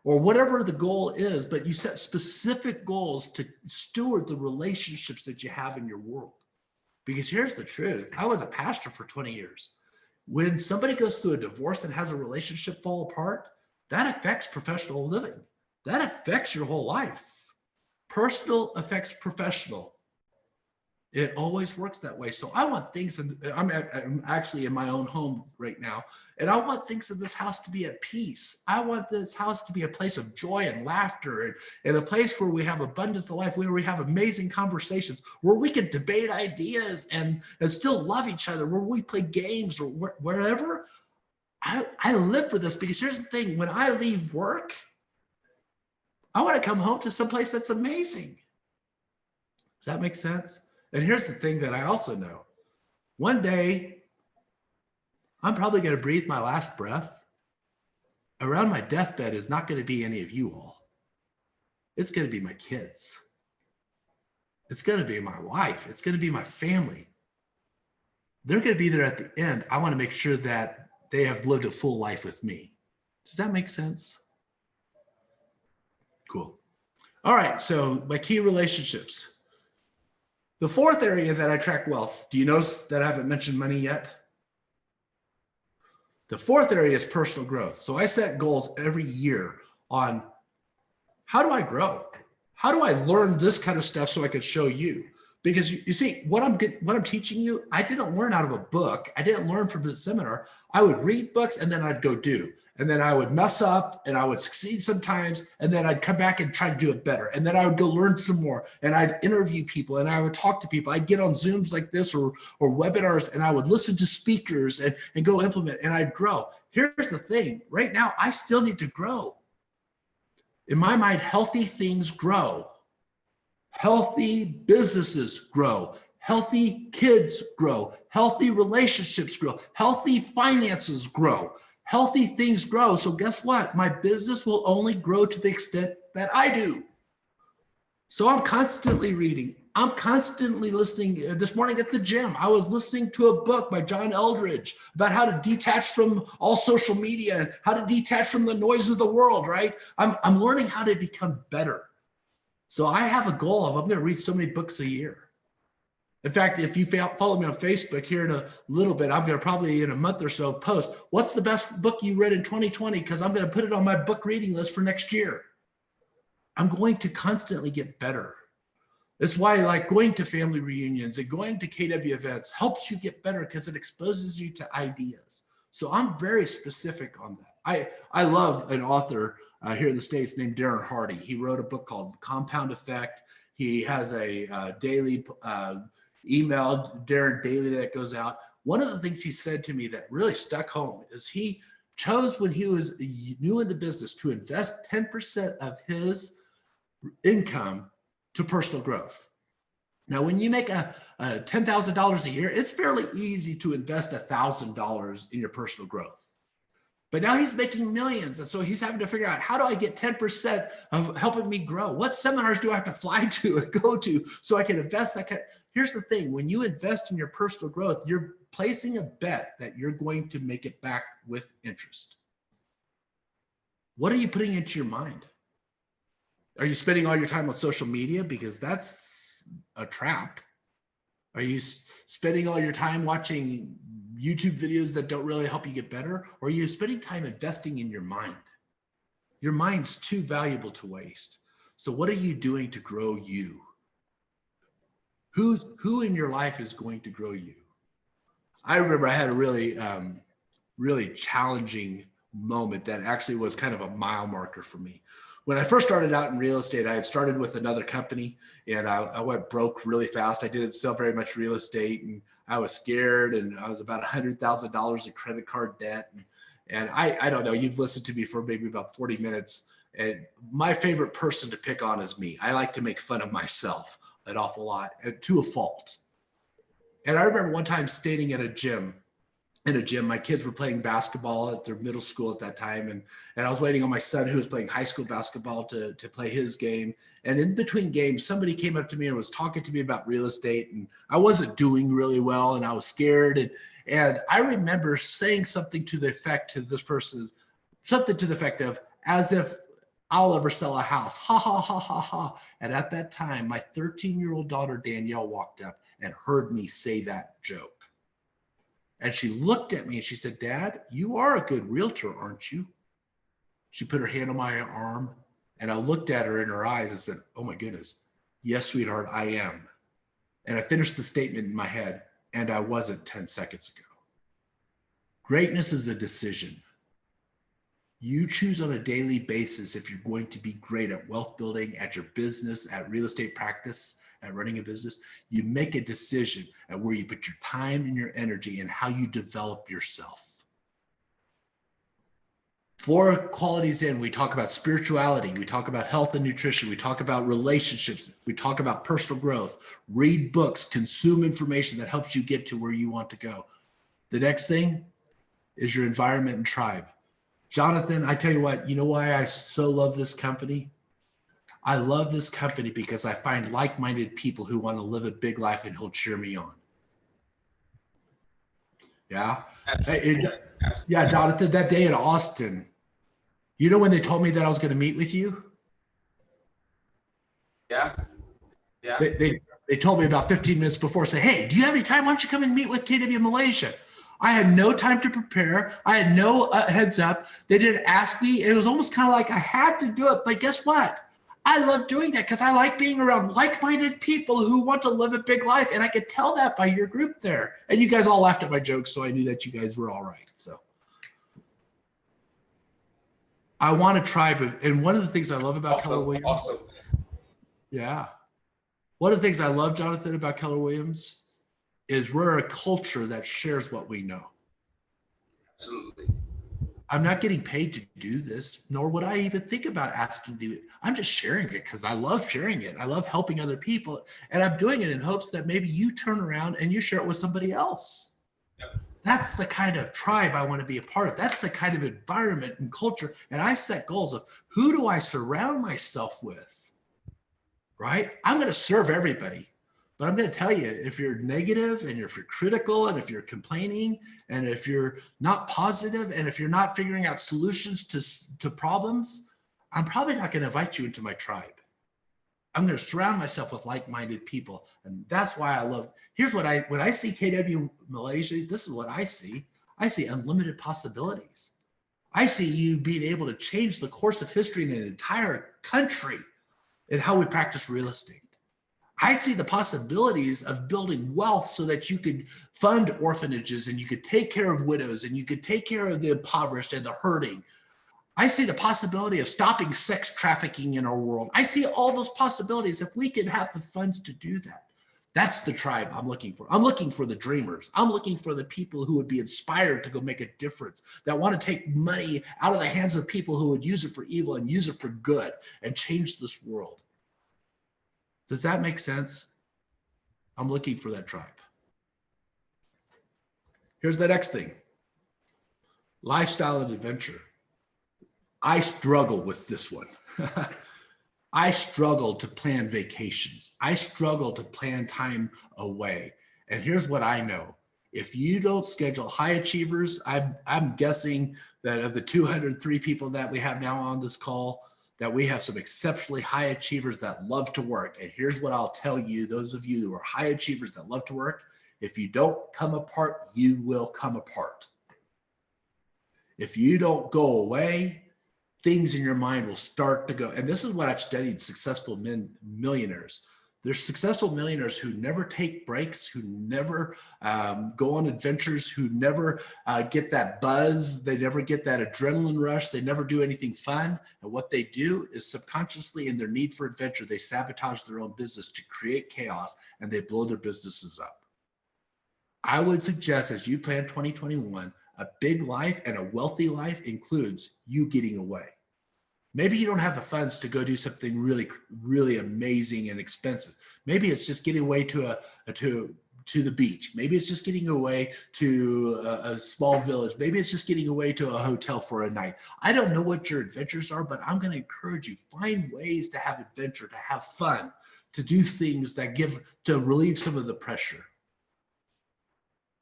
or whatever the goal is, but you set specific goals to steward the relationships that you have in your world. Because here's the truth. I was a pastor for 20 years. When somebody goes through a divorce and has a relationship fall apart, that affects professional living. That affects your whole life. Personal affects professional. It always works that way. So I want things, and I'm actually in my own home right now, and I want things in this house to be at peace. I want this house to be a place of joy and laughter, and a place where we have abundance of life, where we have amazing conversations, where we can debate ideas and still love each other, where we play games or wherever. I live for this, because here's the thing. When I leave work, I want to come home to someplace that's amazing. Does that make sense? And here's the thing that I also know. One day, I'm probably going to breathe my last breath. Around my deathbed is not going to be any of you all. It's going to be my kids. It's going to be my wife. It's going to be my family. They're going to be there at the end. I want to make sure that they have lived a full life with me. Does that make sense? Cool. All right, so my key relationships. The fourth area that I track wealth, do you notice that I haven't mentioned money yet? The fourth area is personal growth. So I set goals every year on how do I grow? How do I learn this kind of stuff so I can show you? Because you see, what I'm teaching you, I didn't learn out of a book. I didn't learn from the seminar. I would read books and then I'd go do. And then I would mess up and I would succeed sometimes. And then I'd come back and try to do it better. And then I would go learn some more. And I'd interview people and I would talk to people. I'd get on Zooms like this or webinars, and I would listen to speakers and go implement, and I'd grow. Here's the thing. Right now, I still need to grow. In my mind, healthy things grow. Healthy businesses grow. Healthy kids grow. Healthy relationships grow. Healthy finances grow. Healthy things grow. So guess what? My business will only grow to the extent that I do. So I'm constantly reading. I'm constantly listening. This morning at the gym, I was listening to a book by John Eldredge about how to detach from all social media and how to detach from the noise of the world, right? I'm learning how to become better. So I have a goal of I'm going to read so many books a year. In fact, if you follow me on Facebook here in a little bit, I'm going to probably in a month or so post, what's the best book you read in 2020? Because I'm going to put it on my book reading list for next year. I'm going to constantly get better. That's why like going to family reunions and going to KW events helps you get better because it exposes you to ideas. So I'm very specific on that. I love an author here in the States named Darren Hardy. He wrote a book called Compound Effect. He has a daily email, Darren Daily, that goes out. One of the things he said to me that really stuck home is he chose when he was new in the business to invest 10% of his income to personal growth. Now, when you make a $10,000 a year, it's fairly easy to invest $1,000 in your personal growth. But now he's making millions. And so he's having to figure out, how do I get 10% of helping me grow? What seminars do I have to fly to and go to so I can invest that kind? Here's the thing. When you invest in your personal growth, you're placing a bet that you're going to make it back with interest. What are you putting into your mind? Are you spending all your time on social media? Because that's a trap. Are you spending all your time watching YouTube videos that don't really help you get better? Or are you spending time investing in your mind? Your mind's too valuable to waste. So what are you doing to grow you? Who in your life is going to grow you? I remember I had a really challenging moment that actually was kind of a mile marker for me. When I first started out in real estate, I had started with another company and I went broke really fast. I didn't sell very much real estate and I was scared, and I was about $100,000 in credit card debt. And I don't know, you've listened to me for maybe about 40 minutes. And my favorite person to pick on is me. I like to make fun of myself an awful lot, to a fault. And I remember one time standing at a gym, my kids were playing basketball at their middle school at that time. And I was waiting on my son who was playing high school basketball to play his game. And in between games, somebody came up to me and was talking to me about real estate. And I wasn't doing really well and I was scared. And I remember saying something to the effect to this person, something to the effect of, as if I'll ever sell a house. Ha, ha, ha, ha, ha. And at that time, my 13-year-old daughter, Danielle, walked up and heard me say that joke. And she looked at me and she said, Dad, you are a good realtor, aren't you? She put her hand on my arm and I looked at her in her eyes and said, oh my goodness, yes, sweetheart, I am. And I finished the statement in my head, and I wasn't 10 seconds ago. Greatness is a decision. You choose on a daily basis if you're going to be great at wealth building, at your business, at real estate practice, at running a business. You make a decision at where you put your time and your energy and how you develop yourself. 4 qualities in, we talk about spirituality, we talk about health and nutrition, we talk about relationships, we talk about personal growth, read books, consume information that helps you get to where you want to go. The next thing is your environment and tribe. Jonathan, I tell you what, you know why I so love this company? I love this company because I find like-minded people who want to live a big life and who'll cheer me on. Yeah. Yeah, Jonathan, that day in Austin, you know when they told me that I was going to meet with you? Yeah. Yeah. They told me about 15 minutes before, say, hey, do you have any time? Why don't you come and meet with KW Malaysia? I had no time to prepare. I had no heads up. They didn't ask me. It was almost kind of like I had to do it. But guess what? I love doing that because I like being around like-minded people who want to live a big life. And I could tell that by your group there. And you guys all laughed at my jokes, so I knew that you guys were all right. So I want a tribe. And one of the things I love about Keller Williams. Awesome. Yeah. One of the things I love, Jonathan, about Keller Williams is we're a culture that shares what we know. Absolutely. I'm not getting paid to do this, nor would I even think about asking to do it. I'm just sharing it because I love sharing it. I love helping other people. And I'm doing it in hopes that maybe you turn around and you share it with somebody else. Yep. That's the kind of tribe I want to be a part of. That's the kind of environment and culture. And I set goals of who do I surround myself with, right? I'm going to serve everybody. But I'm going to tell you, if you're negative and if you're critical and if you're complaining and if you're not positive and if you're not figuring out solutions to problems, I'm probably not going to invite you into my tribe. I'm going to surround myself with like-minded people. And that's why I love, here's what when I see KW Malaysia, this is what I see. I see unlimited possibilities. I see you being able to change the course of history in an entire country in how we practice real estate. I see the possibilities of building wealth so that you could fund orphanages and you could take care of widows and you could take care of the impoverished and the hurting. I see the possibility of stopping sex trafficking in our world. I see all those possibilities if we could have the funds to do that. That's the tribe I'm looking for. I'm looking for the dreamers. I'm looking for the people who would be inspired to go make a difference, that want to take money out of the hands of people who would use it for evil and use it for good and change this world. Does that make sense? I'm looking for that tribe. Here's the next thing. Lifestyle and adventure. I struggle with this one. I struggle to plan vacations. I struggle to plan time away. And here's what I know. If you don't schedule high achievers, I'm guessing that of the 203 people that we have now on this call, that we have some exceptionally high achievers that love to work. And here's what I'll tell you, those of you who are high achievers that love to work, if you don't come apart, you will come apart. If you don't go away, things in your mind will start to go. And this is what I've studied successful millionaires. There's successful millionaires who never take breaks, who never go on adventures, who never get that buzz. They never get that adrenaline rush. They never do anything fun. And what they do is subconsciously in their need for adventure, they sabotage their own business to create chaos and they blow their businesses up. I would suggest as you plan 2021, a big life and a wealthy life includes you getting away. Maybe you don't have the funds to go do something really, really amazing and expensive. Maybe it's just getting away to the beach. Maybe it's just getting away to a small village. Maybe it's just getting away to a hotel for a night. I don't know what your adventures are, but I'm going to encourage you, find ways to have adventure, to have fun, to do things that to relieve some of the pressure.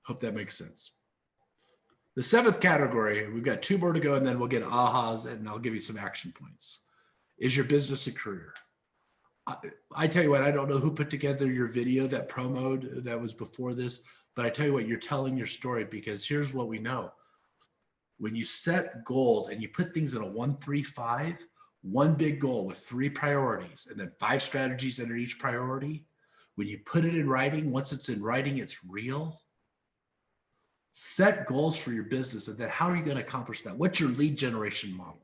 Hope that makes sense. The seventh category, we've got 2 more to go, and then we'll get ahas, and I'll give you some action points, is your business and career. I tell you what, I don't know who put together your video, that promoed that was before this, but I tell you what, you're telling your story, because here's what we know. When you set goals and you put things in a 1-3-5, one big goal with 3 priorities and then 5 strategies under each priority, when you put it in writing, once it's in writing, it's real. Set goals for your business, and then how are you going to accomplish that? What's your lead generation model?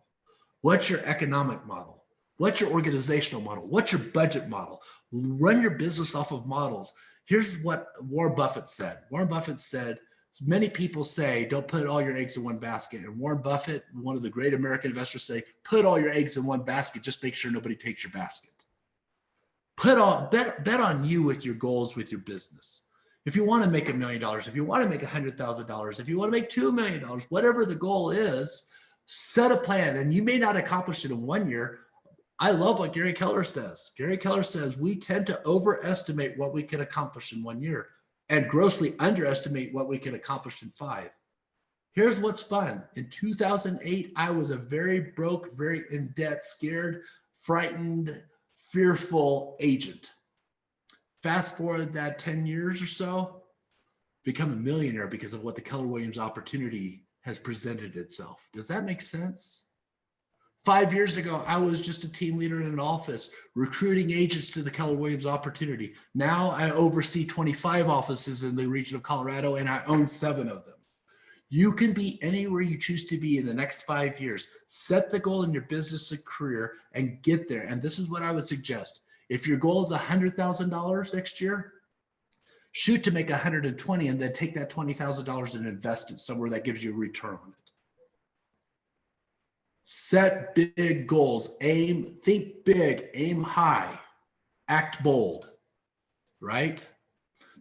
What's your economic model? What's your organizational model? What's your budget model? Run your business off of models. Here's what Warren Buffett said. Warren Buffett said, many people say, don't put all your eggs in one basket. And Warren Buffett, one of the great American investors, say, put all your eggs in one basket. Just make sure nobody takes your basket. Bet on you with your goals, with your business. If you want to make $1 million, if you want to make $100,000, if you want to make $2 million, whatever the goal is, set a plan. And you may not accomplish it in 1 year. I love what Gary Keller says. Gary Keller says we tend to overestimate what we can accomplish in 1 year and grossly underestimate what we can accomplish in 5. Here's what's fun. In 2008, I was a very broke, very in debt, scared, frightened, fearful agent. Fast forward that 10 years or so, become a millionaire because of what the Keller Williams opportunity has presented itself. Does that make sense? 5 years ago, I was just a team leader in an office recruiting agents to the Keller Williams opportunity. Now I oversee 25 offices in the region of Colorado, and I own 7 of them. You can be anywhere you choose to be in the next 5 years. Set the goal in your business and career and get there. And this is what I would suggest. If your goal is $100,000 next year, shoot to make 120, and then take that $20,000 and invest it somewhere that gives you a return on it. Set big goals, think big, aim high, act bold, right?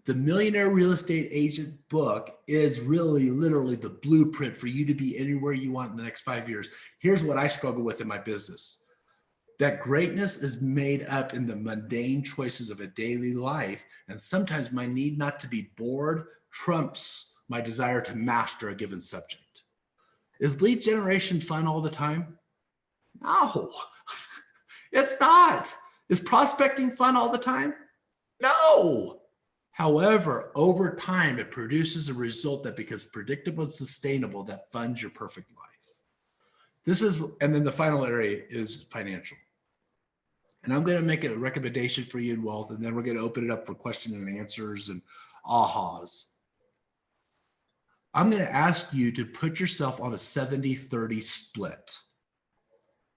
The Millionaire Real Estate Agent book is really literally the blueprint for you to be anywhere you want in the next 5 years. Here's what I struggle with in my business. That greatness is made up in the mundane choices of a daily life. And sometimes my need not to be bored trumps my desire to master a given subject. Is lead generation fun all the time? No, it's not. Is prospecting fun all the time? No. However, over time, it produces a result that becomes predictable and sustainable that funds your perfect life. And then the final area is financial. And I'm going to make a recommendation for you in wealth, and then we're going to open it up for question and answers and ahas. I'm going to ask you to put yourself on a 70-30 split.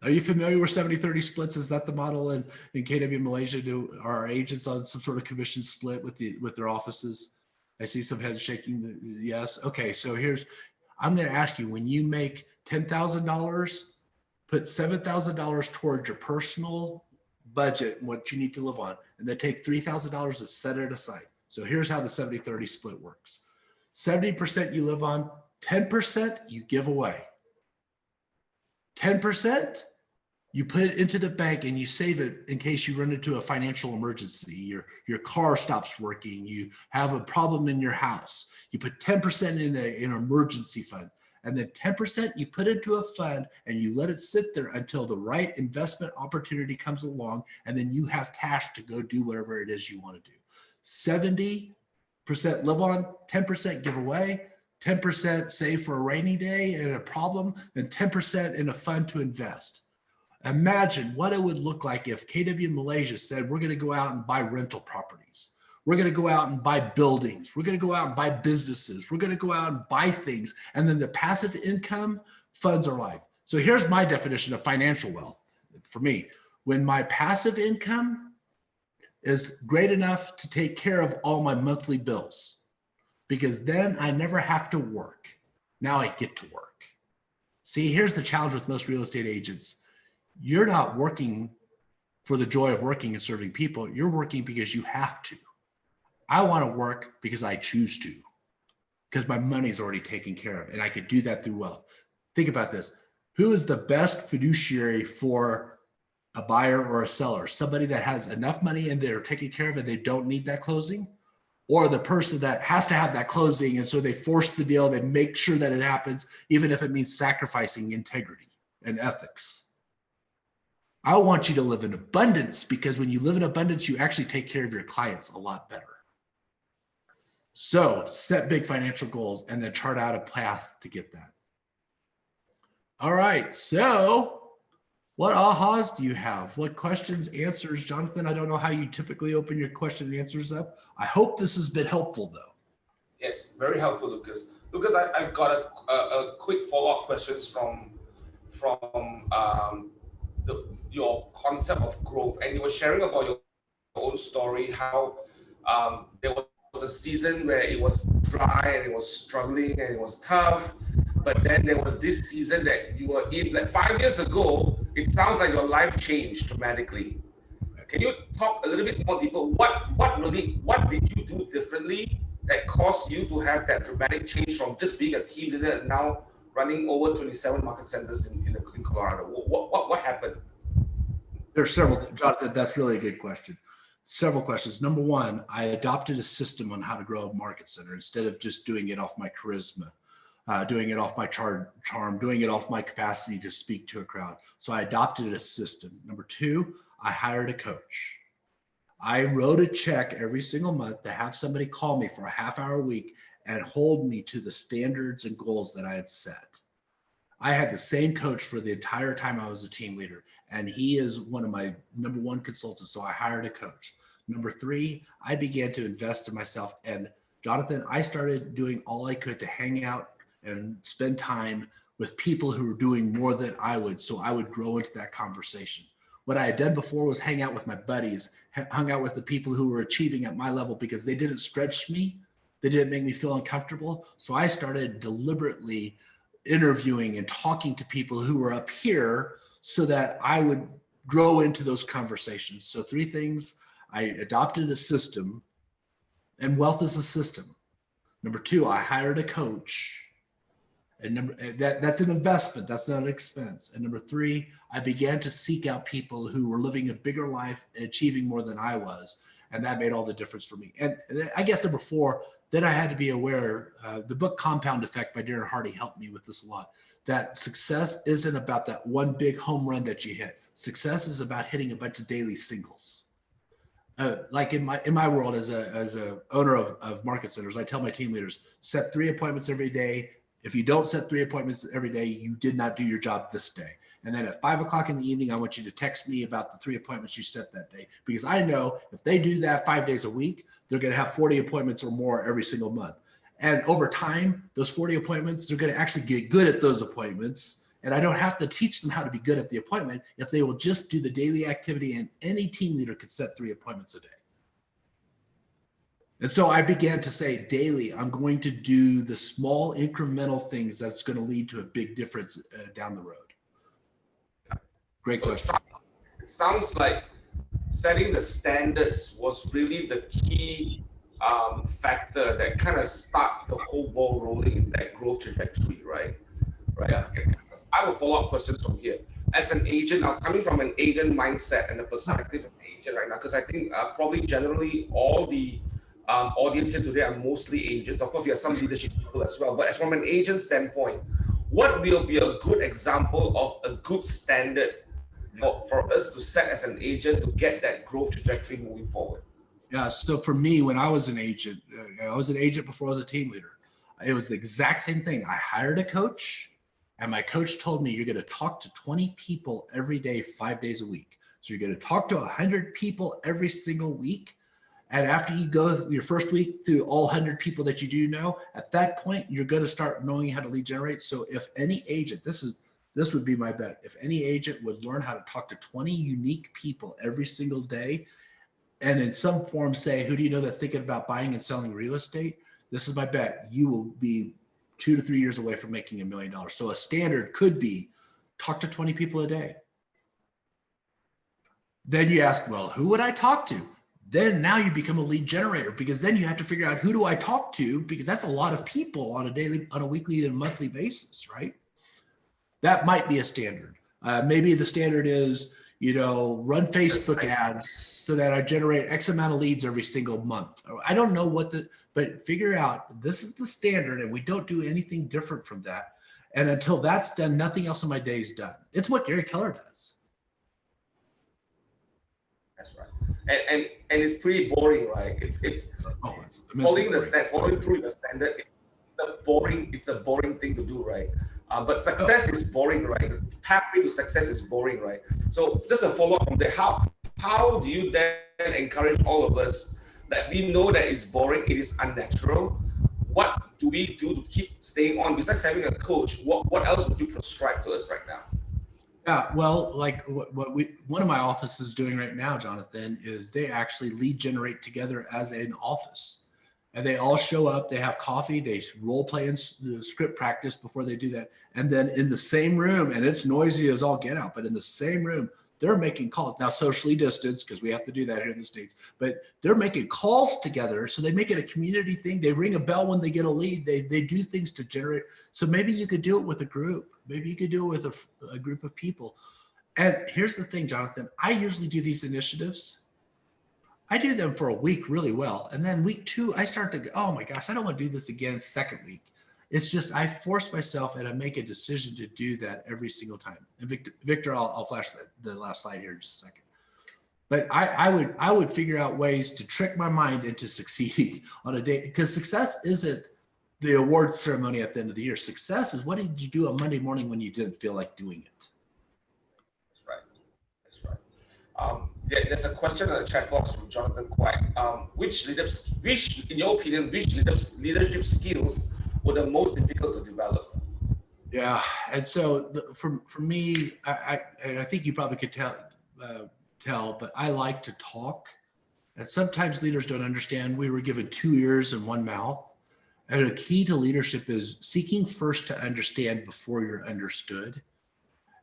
Are you familiar with 70-30 splits? Is that the model in KW Malaysia? Do our agents on some sort of commission split with their offices? I see some heads shaking. Yes. Okay. So I'm going to ask you, when you make $10,000, put $7,000 towards your personal budget and what you need to live on, and then take $3,000 and set it aside. So here's how the 70-30 split works. 70% you live on, 10% you give away. 10% you put it into the bank and you save it in case you run into a financial emergency. Your car stops working, you have a problem in your house. You put 10% in an emergency fund, and then 10% you put into a fund and you let it sit there until the right investment opportunity comes along, and then you have cash to go do whatever it is you want to do. 70% live on, 10% give away, 10% save for a rainy day and a problem, and 10% in a fund to invest. Imagine what it would look like if KW Malaysia said, we're going to go out and buy rental properties. We're going to go out and buy buildings. We're going to go out and buy businesses. We're going to go out and buy things. And then the passive income funds our life. So here's my definition of financial wealth for me. When my passive income is great enough to take care of all my monthly bills, because then I never have to work. Now I get to work. See, here's the challenge with most real estate agents. You're not working for the joy of working and serving people. You're working because you have to. I want to work because I choose to, because my money's already taken care of, and I could do that through wealth. Think about this. Who is the best fiduciary for a buyer or a seller? Somebody that has enough money and they're taken care of and they don't need that closing? or the person that has to have that closing. And so they force the deal, they make sure that it happens, even if it means sacrificing integrity and ethics. I want you to live in abundance, because when you live in abundance, you actually take care of your clients a lot better. So set big financial goals and then chart out a path to get that. All right. So what ahas do you have? What questions, answers? Jonathan, I don't know how you typically open your question and answers up. I hope this has been helpful, though. Yes, very helpful, Lucas. Lucas, I've got a quick follow-up questions from your concept of growth, and you were sharing about your own story, how there was a season where it was dry and it was struggling and it was tough, but then there was this season that you were in, like 5 years ago. It sounds like your life changed dramatically. Can you talk a little bit more deeper? What did you do differently that caused you to have that dramatic change from just being a team leader and now running over 27 market centers in Colorado? What happened? There's several, Jonathan, that's really a good question. Several questions. Number one, I adopted a system on how to grow a market center instead of just doing it off my charisma, doing it off my charm, doing it off my capacity to speak to a crowd. So I adopted a system. Number two, I hired a coach. I wrote a check every single month to have somebody call me for a half-hour a week and hold me to the standards and goals that I had set. I had the same coach for the entire time I was a team leader, and he is one of my number one consultants, so I hired a coach. Number three, I began to invest in myself. And Jonathan, I started doing all I could to hang out and spend time with people who were doing more than I would, so I would grow into that conversation. What I had done before was hang out with my buddies, hung out with the people who were achieving at my level, because they didn't stretch me. They didn't make me feel uncomfortable. So I started deliberately interviewing and talking to people who were up here so that I would grow into those conversations. So three things: I adopted a system, and wealth is a system. Number two, I hired a coach. And that's an investment. That's not an expense. And number three, I began to seek out people who were living a bigger life and achieving more than I was. And that made all the difference for me. And I guess number four, then I had to be aware, the book Compound Effect by Darren Hardy helped me with this a lot, that success isn't about that one big home run that you hit. Success is about hitting a bunch of daily singles. Like in my world as a owner of market centers, I tell my team leaders, set 3 appointments every day. If you don't set 3 appointments every day, you did not do your job this day. And then at 5 o'clock in the evening, I want you to text me about the 3 appointments you set that day, because I know if they do that 5 days a week, they're going to have 40 appointments or more every single month. And over time, those 40 appointments, they're going to actually get good at those appointments. And I don't have to teach them how to be good at the appointment if they will just do the daily activity. And any team leader could set 3 appointments a day. And so I began to say daily, I'm going to do the small incremental things that's going to lead to a big difference down the road. Great question. It sounds like setting the standards was really the key factor that kind of started the whole ball rolling in that growth trajectory, right? Yeah. I have a follow-up questions from here. As an agent, I'm coming from an agent mindset and the perspective of an agent right now, because I think probably generally all the audience here today are mostly agents. Of course, we have some leadership people as well, but as from an agent standpoint, what will be a good example of a good standard for us to set as an agent to get that growth trajectory moving forward? Yeah, so for me, when I was an agent before I was a team leader. It was the exact same thing. I hired a coach, and my coach told me, you're going to talk to 20 people every day, 5 days a week. So you're going to talk to 100 people every single week. And after you go your first week through all 100 people that you do know, at that point, you're going to start knowing how to lead generate. So if any agent, this would be my bet, if any agent would learn how to talk to 20 unique people every single day, and in some form say, who do you know that's thinking about buying and selling real estate? This is my bet. You will be 2 to 3 years away from making $1 million. So a standard could be talk to 20 people a day. Then you ask, well, who would I talk to? Then now you become a lead generator, because then you have to figure out, who do I talk to? Because that's a lot of people on a weekly and monthly basis, right? That might be a standard. Maybe the standard is, run Facebook ads so that I generate X amount of leads every single month. I don't know but figure out this is the standard and we don't do anything different from that. And until that's done, nothing else in my day is done. It's what Gary Keller does. That's right. And it's pretty boring, right? It's following through the standard. It's a boring thing to do, right? But success is boring, right? The pathway to success is boring, right? So just a follow-up from there. How do you then encourage all of us that we know that it's boring, it is unnatural? What do we do to keep staying on? Besides having a coach, what else would you prescribe to us right now? Yeah, well, like one of my offices is doing right now, Jonathan, is they actually lead generate together as an office. And they all show up, they have coffee, they role play and script practice before they do that. And then in the same room, and it's noisy as all get out, but in the same room, they're making calls. Now, socially distanced, because we have to do that here in the States, but they're making calls together. So they make it a community thing. They ring a bell when they get a lead. They do things to generate. So maybe you could do it with a group. Maybe you could do it with a group of people. And here's the thing, Jonathan, I usually do these initiatives. I do them for a week really well. And then week 2, I start to go, oh my gosh, I don't want to do this again second week. It's just, I force myself and I make a decision to do that every single time. And Victor, I'll flash the last slide here in just a second. But I would figure out ways to trick my mind into succeeding on a day, because success isn't the award ceremony at the end of the year. Success is, what did you do on Monday morning when you didn't feel like doing it? That's right. There's a question in the chat box from Jonathan Quack. In your opinion, which leadership skills were the most difficult to develop? Yeah, and so for me, I think you probably could tell, but I like to talk. And sometimes leaders don't understand. We were given 2 ears and 1 mouth. And a key to leadership is seeking first to understand before you're understood.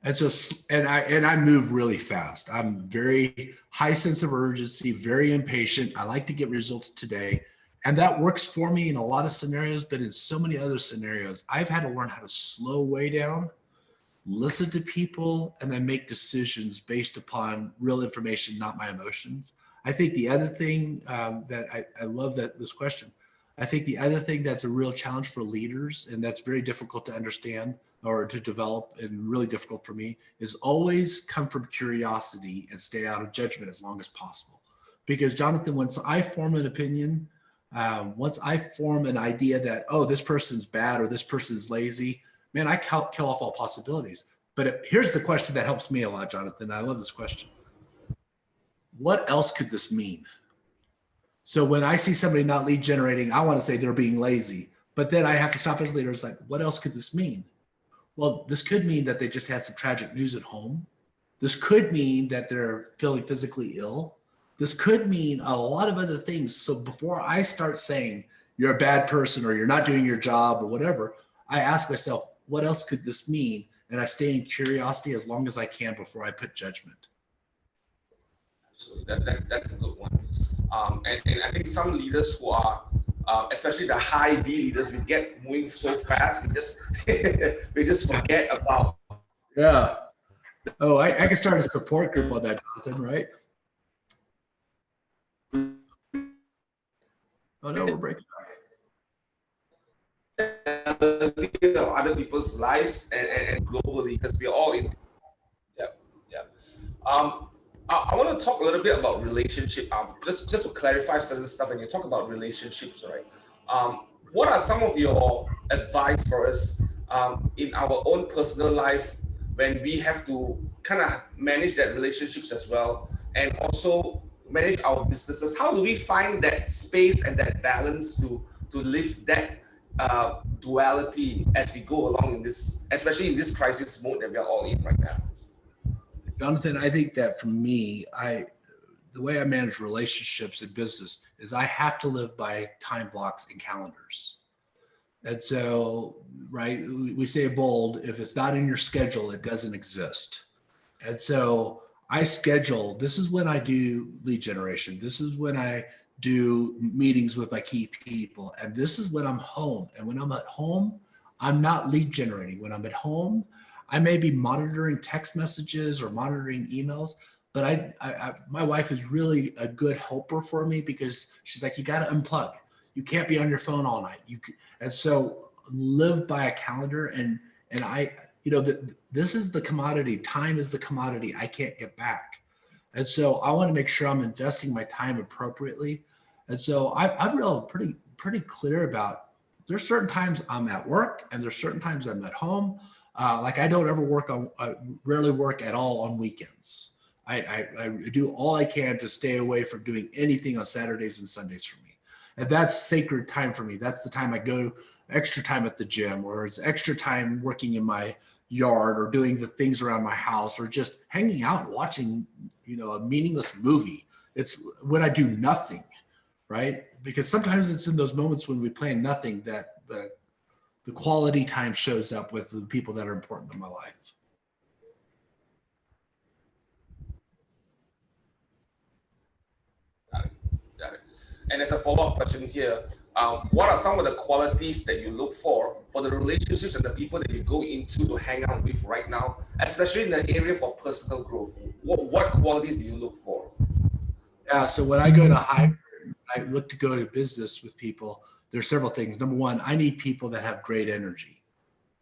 And so, and I move really fast. I'm very high sense of urgency, very impatient. I like to get results today. And that works for me in a lot of scenarios, but in so many other scenarios, I've had to learn how to slow way down, listen to people, and then make decisions based upon real information, not my emotions. I think the other thing that I love this question. I think the other thing that's a real challenge for leaders, and that's very difficult to understand or to develop, and really difficult for me, is always come from curiosity and stay out of judgment as long as possible. Because Jonathan, once I form an opinion, once I form an idea that, oh, this person's bad or this person's lazy, man, I kill off all possibilities. But here's the question that helps me a lot, Jonathan. I love this question. What else could this mean? So when I see somebody not lead generating, I want to say they're being lazy, but then I have to stop as a leader. It's like, what else could this mean? Well, this could mean that they just had some tragic news at home. This could mean that they're feeling physically ill. This could mean a lot of other things. So before I start saying you're a bad person or you're not doing your job or whatever, I ask myself, what else could this mean? And I stay in curiosity as long as I can before I put judgment. Absolutely, that's a good one. And I think some leaders who are, especially the high D leaders, we get moving so fast, we just forget about. Yeah. Oh, I can start a support group on that, Jonathan, right? Oh no, we're breaking up. Other people's lives and globally, because we're all in. Yeah. I want to talk a little bit about relationship. Just to clarify certain stuff, and you talk about relationships, right? What are some of your advice for us in our own personal life when we have to kind of manage that relationships as well, and also manage our businesses? How do we find that space and that balance to live that duality as we go along in this, especially in this crisis mode that we are all in right now? Jonathan, I think that for me, the way I manage relationships in business is I have to live by time blocks and calendars. And so, right, we say bold, if it's not in your schedule, it doesn't exist. And so I schedule, this is when I do lead generation. This is when I do meetings with my key people. And this is when I'm home. And when I'm at home, I'm not lead generating. When I'm at home, I may be monitoring text messages or monitoring emails, but my wife is really a good helper for me because she's like, you got to unplug. You can't be on your phone all night. And so live by a calendar, and this is the commodity. Time is the commodity I can't get back. And so I want to make sure I'm investing my time appropriately. And so I'm real pretty clear about, there's certain times I'm at work and there's certain times I'm at home. Like I don't ever rarely work at all on weekends. I do all I can to stay away from doing anything on Saturdays and Sundays for me. And that's sacred time for me. That's the time I go extra time at the gym, or it's extra time working in my yard or doing the things around my house, or just hanging out, watching, a meaningless movie. It's when I do nothing, right? Because sometimes it's in those moments when we plan nothing that the quality time shows up with the people that are important in my life. Got it. And as a follow-up question here, what are some of the qualities that you look for the relationships and the people that you go into to hang out with right now, especially in the area for personal growth? What qualities do you look for? Yeah, so when I go to hire, I look to go to business with people. There's several things. Number one, I need people that have great energy,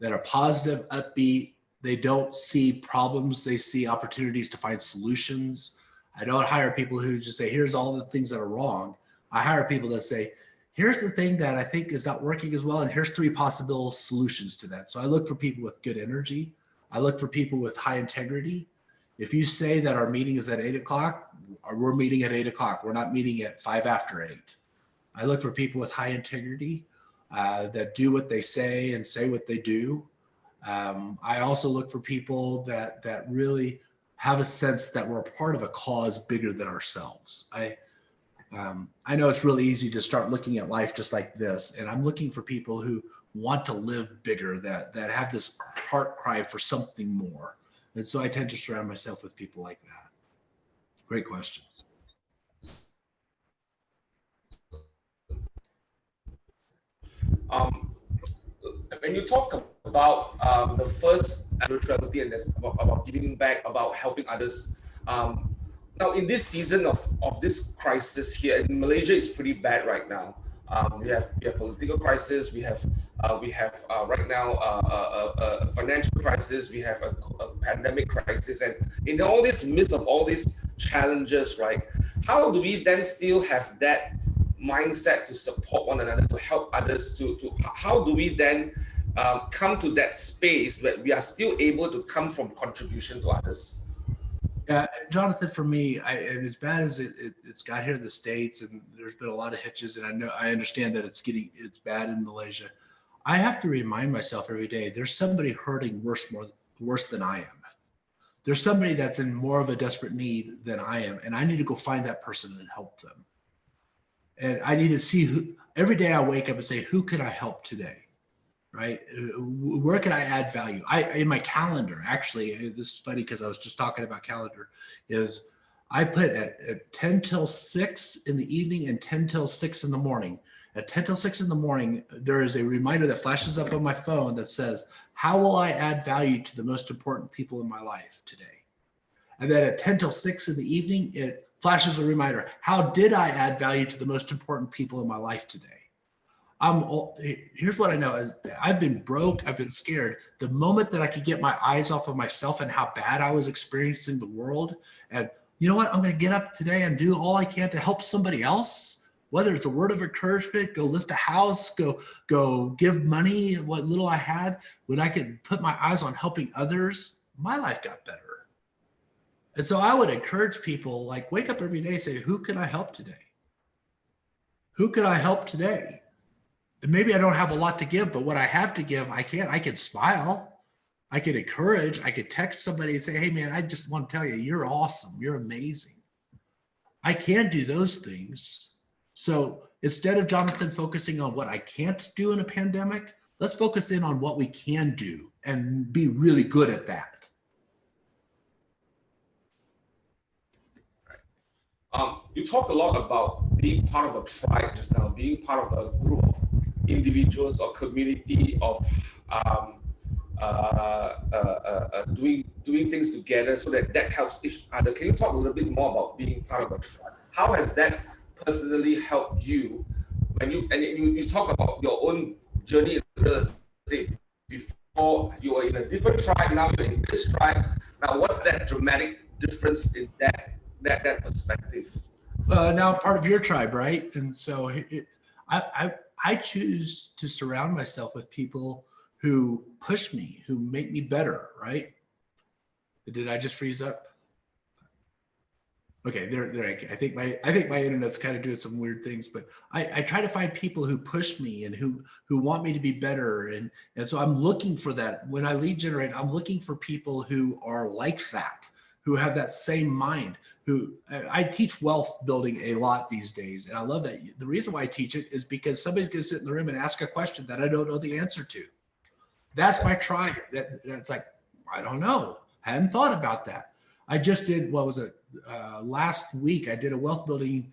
that are positive, upbeat. They don't see problems. They see opportunities to find solutions. I don't hire people who just say, here's all the things that are wrong. I hire people that say, here's the thing that I think is not working as well, and here's 3 possible solutions to that. So I look for people with good energy. I look for people with high integrity. If you say that our meeting is at 8 o'clock, or we're meeting at 8 o'clock, we're not meeting at 5 after 8. I look for people with high integrity that do what they say and say what they do. I also look for people that really have a sense that we're a part of a cause bigger than ourselves. I know it's really easy to start looking at life just like this, and I'm looking for people who want to live bigger, that have this heart cry for something more. And so I tend to surround myself with people like that. Great question. When you talk about the first spirituality, and that's about giving back, about helping others, now in this season of this crisis here in Malaysia, is pretty bad right now. We have political crisis, we have right now a financial crisis, we have a pandemic crisis, and in all this midst of all these challenges, right, how do we then still have that mindset to support one another, to help others, to how do we then come to that space that we are still able to come from contribution to others? Yeah, Jonathan, for me, and as bad as it's got here in the States, and there's been a lot of hitches, and I understand that it's bad in Malaysia. I have to remind myself every day, there's somebody hurting worse than I am. There's somebody that's in more of a desperate need than I am, and I need to go find that person and help them. And I need to see every day I wake up and say, who can I help today? Right? Where can I add value? In my calendar, actually, this is funny because I was just talking about calendar, is I put at 10 till 6 in the evening and 10 till 6 in the morning. At 10 till 6 in the morning, there is a reminder that flashes up on my phone that says, how will I add value to the most important people in my life today? And then at 10 till 6 in the evening, it flashes a reminder, how did I add value to the most important people in my life today? Here's what I know is I've been broke. I've been scared. The moment that I could get my eyes off of myself and how bad I was experiencing the world, and you know what, I'm going to get up today and do all I can to help somebody else, whether it's a word of encouragement, go list a house, go give money, what little I had. When I could put my eyes on helping others, my life got better. And so I would encourage people, like, wake up every day and say, who can I help today? Who can I help today? And maybe I don't have a lot to give, but what I have to give, I can smile. I can encourage. I could text somebody and say, hey, man, I just want to tell you, you're awesome. You're amazing. I can do those things. So instead of Jonathan focusing on what I can't do in a pandemic, let's focus in on what we can do and be really good at that. You talk a lot about being part of a tribe just now, being part of a group of individuals or community of doing things together so that helps each other. Can you talk a little bit more about being part of a tribe? How has that personally helped you when you talk about your own journey in real estate? Before you were in a different tribe, now you're in this tribe. Now, what's that dramatic difference in that perspective? Now I'm part of your tribe, right? And so I choose to surround myself with people who push me, who make me better, right? Did I just freeze up? Okay, there. I think my internet's kind of doing some weird things, but I try to find people who push me and who want me to be better, and so I'm looking for that. When I lead generate, I'm looking for people who are like that, who have that same mind. Who I teach wealth building a lot these days, and I love that. The reason why I teach it is because somebody's going to sit in the room and ask a question that I don't know the answer to. That's my tribe. That's like, I don't know. I hadn't thought about that. I just did, what was it? Last week, I did a wealth building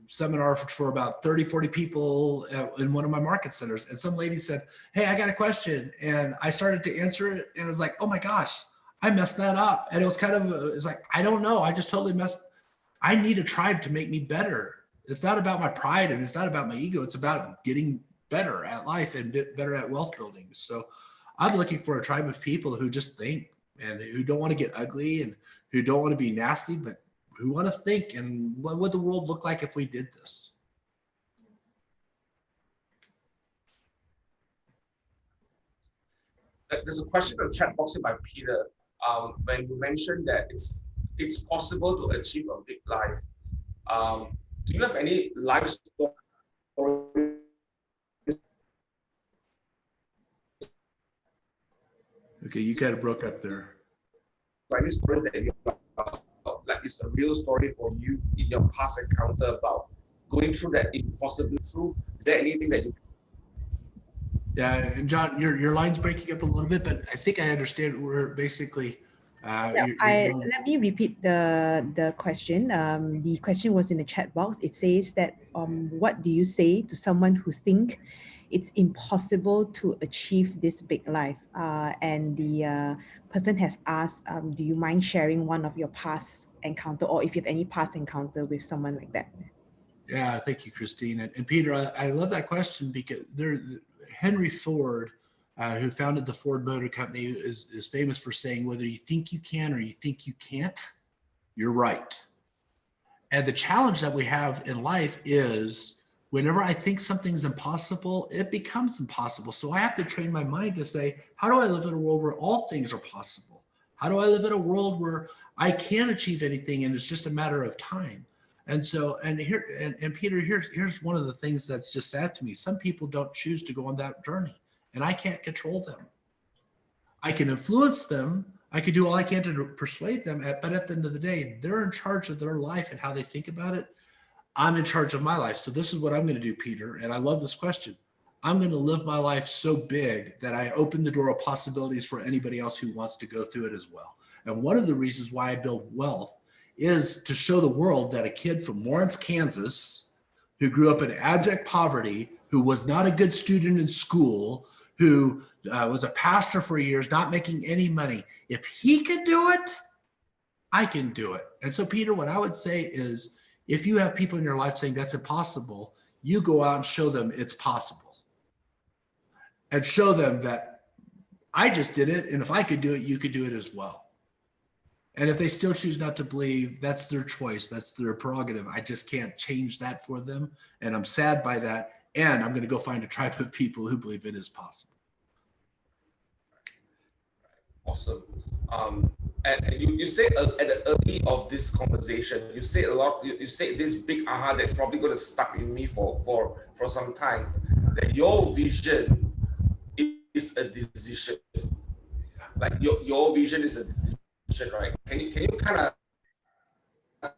seminar for about 30, 40 people in one of my market centers. And some lady said, hey, I got a question. And I started to answer it. And it was like, oh my gosh, I messed that up. And it was kind of, it's like, I don't know. I just totally I need a tribe to make me better. It's not about my pride and it's not about my ego. It's about getting better at life and better at wealth building. So I'm looking for a tribe of people who just think and who don't want to get ugly and who don't want to be nasty, but who want to think and what would the world look like if we did this? There's a question in the chat box by Peter when you mentioned that it's possible to achieve a big life. Do you have any life story? Okay, you kind of broke up there. Any story that you like it's a real story for you in your past encounter about going through that impossible through? Is there anything that you? Yeah, and John, your line's breaking up a little bit, but I think I understand. We're basically. Let me repeat the question. The question was in the chat box. It says that what do you say to someone who think it's impossible to achieve this big life? And the person has asked, do you mind sharing one of your past encounter, or if you have any past encounter with someone like that? Yeah, thank you, Christine. And Peter, I love that question because Henry Ford, who founded the Ford Motor Company, is famous for saying, whether you think you can or you think you can't, you're right. And the challenge that we have in life is whenever I think something's impossible, it becomes impossible. So I have to train my mind to say, how do I live in a world where all things are possible? How do I live in a world where I can achieve anything and it's just a matter of time? And so, and Peter, here's one of the things that's just sad to me. Some people don't choose to go on that journey, and I can't control them. I can influence them. I can do all I can to persuade them, but at the end of the day, they're in charge of their life and how they think about it. I'm in charge of my life. So this is what I'm going to do, Peter. And I love this question. I'm going to live my life so big that I open the door of possibilities for anybody else who wants to go through it as well. And one of the reasons why I build wealth is to show the world that a kid from Lawrence, Kansas, who grew up in abject poverty, who was not a good student in school, who was a pastor for years, not making any money, if he could do it, I can do it. And so, Peter, what I would say is, if you have people in your life saying that's impossible, you go out and show them it's possible. And show them that I just did it, and if I could do it, you could do it as well. And if they still choose not to believe, that's their choice. That's their prerogative. I just can't change that for them. And I'm sad by that. And I'm going to go find a tribe of people who believe it is possible. Awesome. And you say at the early of this conversation, you say a lot, you say this big aha that's probably going to stuck in me for some time, that your vision is a decision. Like your vision is a decision. Right? Can you kind of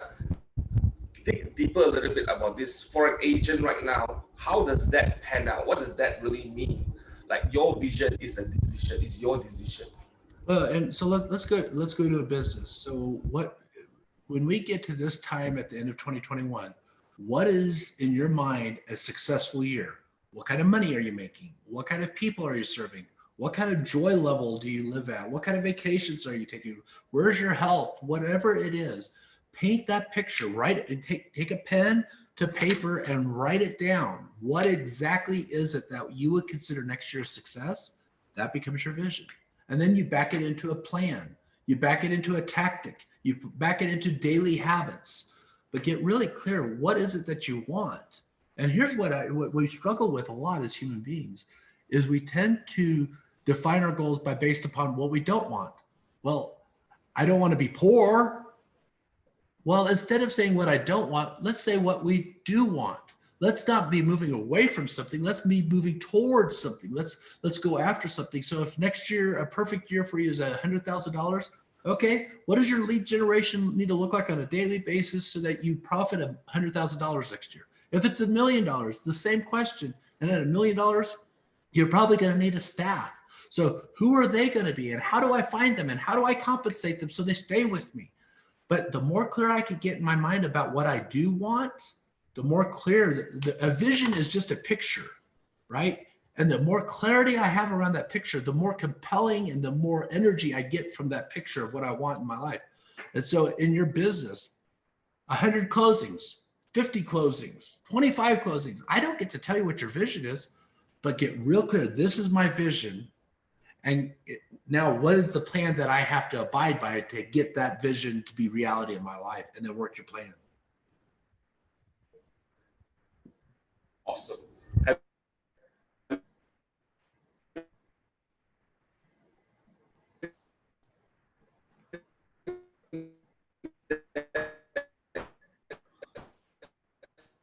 dig deeper a little bit about this? For an agent right now, how does that pan out? What does that really mean? Like your vision is a decision, it's your decision. Well, and so let's go to a business. So when we get to this time at the end of 2021, what is in your mind a successful year? What kind of money are you making? What kind of people are you serving? What kind of joy level do you live at? What kind of vacations are you taking? Where's your health? Whatever it is, paint that picture, write it, and take a pen to paper and write it down. What exactly is it that you would consider next year's success? That becomes your vision. And then you back it into a plan. You back it into a tactic. You back it into daily habits. But get really clear, what is it that you want? And here's what we struggle with a lot as human beings is we tend to define our goals based upon what we don't want. Well, I don't want to be poor. Well, instead of saying what I don't want, let's say what we do want. Let's not be moving away from something. Let's be moving towards something. Let's go after something. So if next year, a perfect year for you is $100,000, okay, what does your lead generation need to look like on a daily basis so that you profit $100,000 next year? If it's $1 million, the same question. And at $1 million, you're probably going to need a staff. So who are they going to be? And how do I find them? And how do I compensate them so they stay with me? But the more clear I could get in my mind about what I do want, the more clear, a vision is just a picture, right? And the more clarity I have around that picture, the more compelling and the more energy I get from that picture of what I want in my life. And so in your business, 100 closings, 50 closings, 25 closings, I don't get to tell you what your vision is, but get real clear. This is my vision. And now what is the plan that I have to abide by to get that vision to be reality in my life, and then work your plan. Awesome. I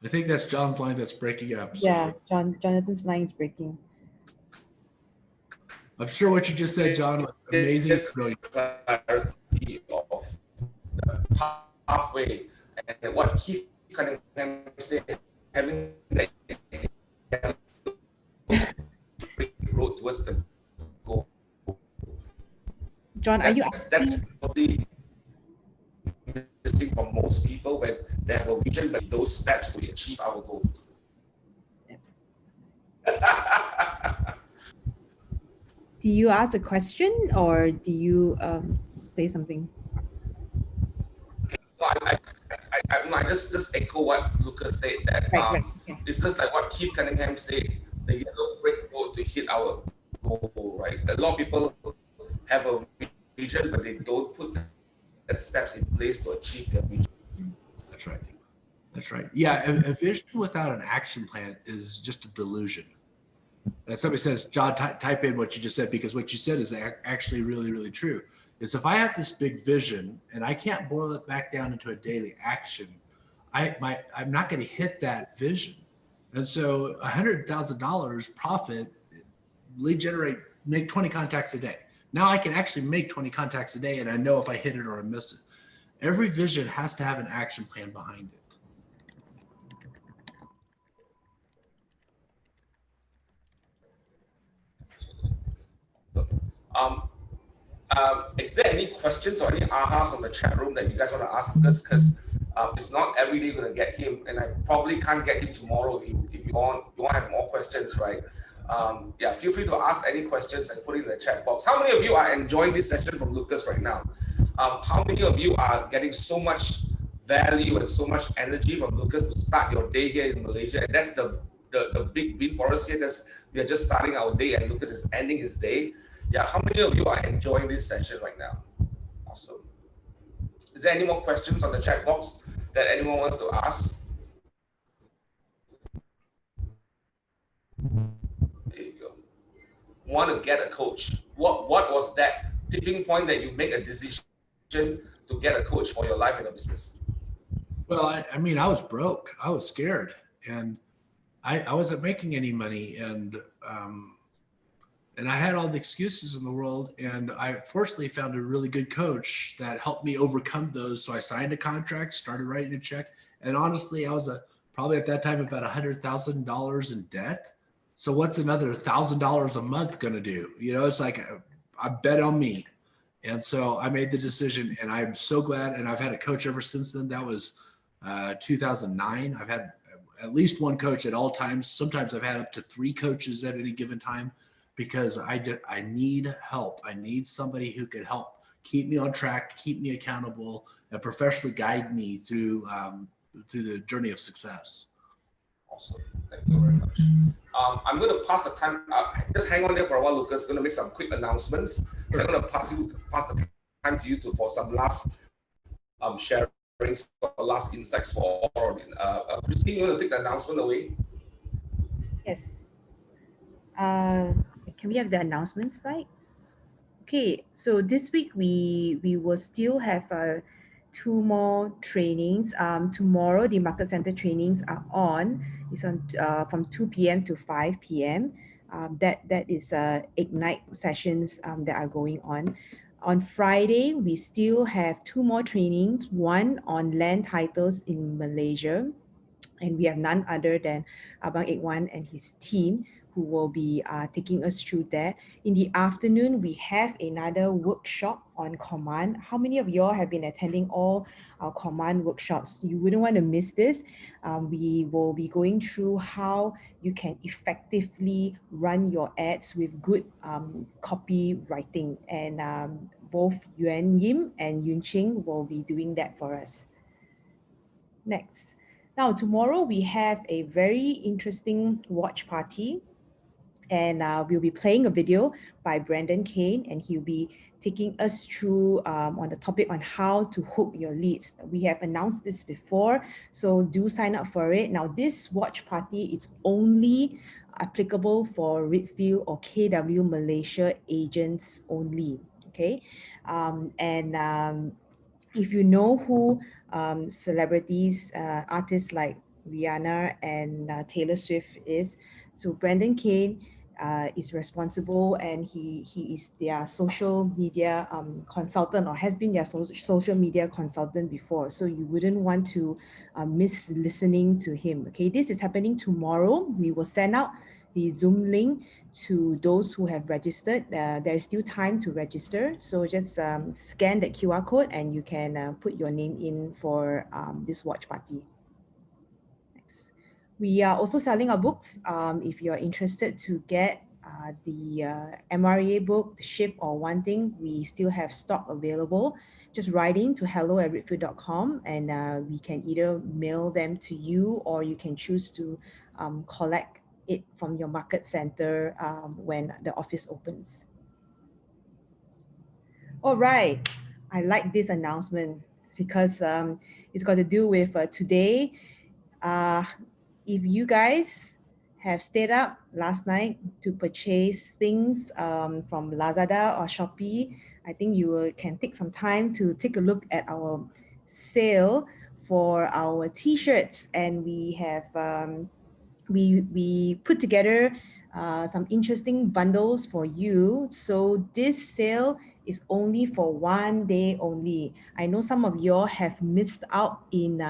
think that's John's line that's breaking up. So. Yeah, Jonathan's line is breaking. I'm sure what you just said, John, was amazing. Brilliant. Clarity of the pathway and what Keith Cunningham said, having that road towards the goal. John, are you asking? That's probably missing from most people when they have a vision, but those steps will achieve our goal. Do you ask a question or do you say something? No, I just echo what Lucas said, that Right. it's just like what Keith Cunningham said, the yellow brick road to hit our goal, right? A lot of people have a vision, but they don't put the steps in place to achieve their vision. That's right. That's right. Yeah, a vision without an action plan is just a delusion. And somebody says, John, type in what you just said, because what you said is actually really, really true. Is if I have this big vision and I can't boil it back down into a daily action, I'm not going to hit that vision. And so $100,000 profit, lead generate, make 20 contacts a day. Now I can actually make 20 contacts a day, and I know if I hit it or I miss it. Every vision has to have an action plan behind it. Is there any questions or any ahas on the chat room that you guys want to ask? Because it's not every day you're going to get him, and I probably can't get him tomorrow if you want to have more questions, right? Yeah, feel free to ask any questions and put it in the chat box. How many of you are enjoying this session from Lucas right now? How many of you are getting so much value and so much energy from Lucas to start your day here in Malaysia? And that's the big win for us here, because we are just starting our day and Lucas is ending his day. Yeah, how many of you are enjoying this session right now? Awesome. Is there any more questions on the chat box that anyone wants to ask? There you go. Want to get a coach. What was that tipping point that you make a decision to get a coach for your life and your business? Well, I mean, I was broke. I was scared, and I wasn't making any money, and I had all the excuses in the world, and I fortunately found a really good coach that helped me overcome those. So I signed a contract, started writing a check, and honestly, I was probably at that time about $100,000 in debt. So what's another $1,000 a month going to do? You know, it's like I bet on me. And so I made the decision, and I'm so glad. And I've had a coach ever since then. That was 2009. I've had at least one coach at all times. Sometimes I've had up to 3 coaches at any given time. because I need help. I need somebody who could help keep me on track, keep me accountable, and professionally guide me through the journey of success. Awesome. Thank you very much. I'm going to pass the time. Just hang on there for a while, Lucas. Going to make some quick announcements. Sure. I'm going to pass the time to you for some last sharings or last insights for all. Christine, you want to take the announcement away? Yes. Can we have the announcement slides? Okay, so this week we will still have 2 more trainings. Tomorrow the Market Center trainings are on. It's on from 2 p.m. to 5 p.m. That is Ignite sessions that are going on. On Friday, we still have 2 more trainings, one on land titles in Malaysia, and we have none other than Abang Ikwan and his team who will be taking us through that. In the afternoon, we have another workshop on command. How many of y'all have been attending all our command workshops? You wouldn't want to miss this. We will be going through how you can effectively run your ads with good copywriting. And both Yuan Yim and Yun Ching will be doing that for us. Next. Now, tomorrow we have a very interesting watch party, and we'll be playing a video by Brandon Kane, and he'll be taking us through on the topic on how to hook your leads. We have announced this before, so do sign up for it. Now, this watch party is only applicable for Redfield or KW Malaysia agents only, okay? If you know who celebrities, artists like Rihanna and Taylor Swift is, so Brandon Kane is responsible, and he is their social media consultant, or has been their social media consultant before. So you wouldn't want to miss listening to him. Okay, this is happening tomorrow. We will send out the Zoom link to those who have registered. There is still time to register, so just scan the QR code and you can put your name in for this watch party. Next. We are also selling our books. If you're interested to get the MREA book, The Shift or One Thing, we still have stock available. Just write in to hello@redfield.com, and we can either mail them to you, or you can choose to collect it from your market center when the office opens. All right, I like this announcement because it's got to do with today. If you guys have stayed up last night to purchase things from Lazada or Shopee, I think you can take some time to take a look at our sale for our t-shirts, and we have we put together some interesting bundles for you. So this sale is only for 1 day only. I know some of y'all have missed out in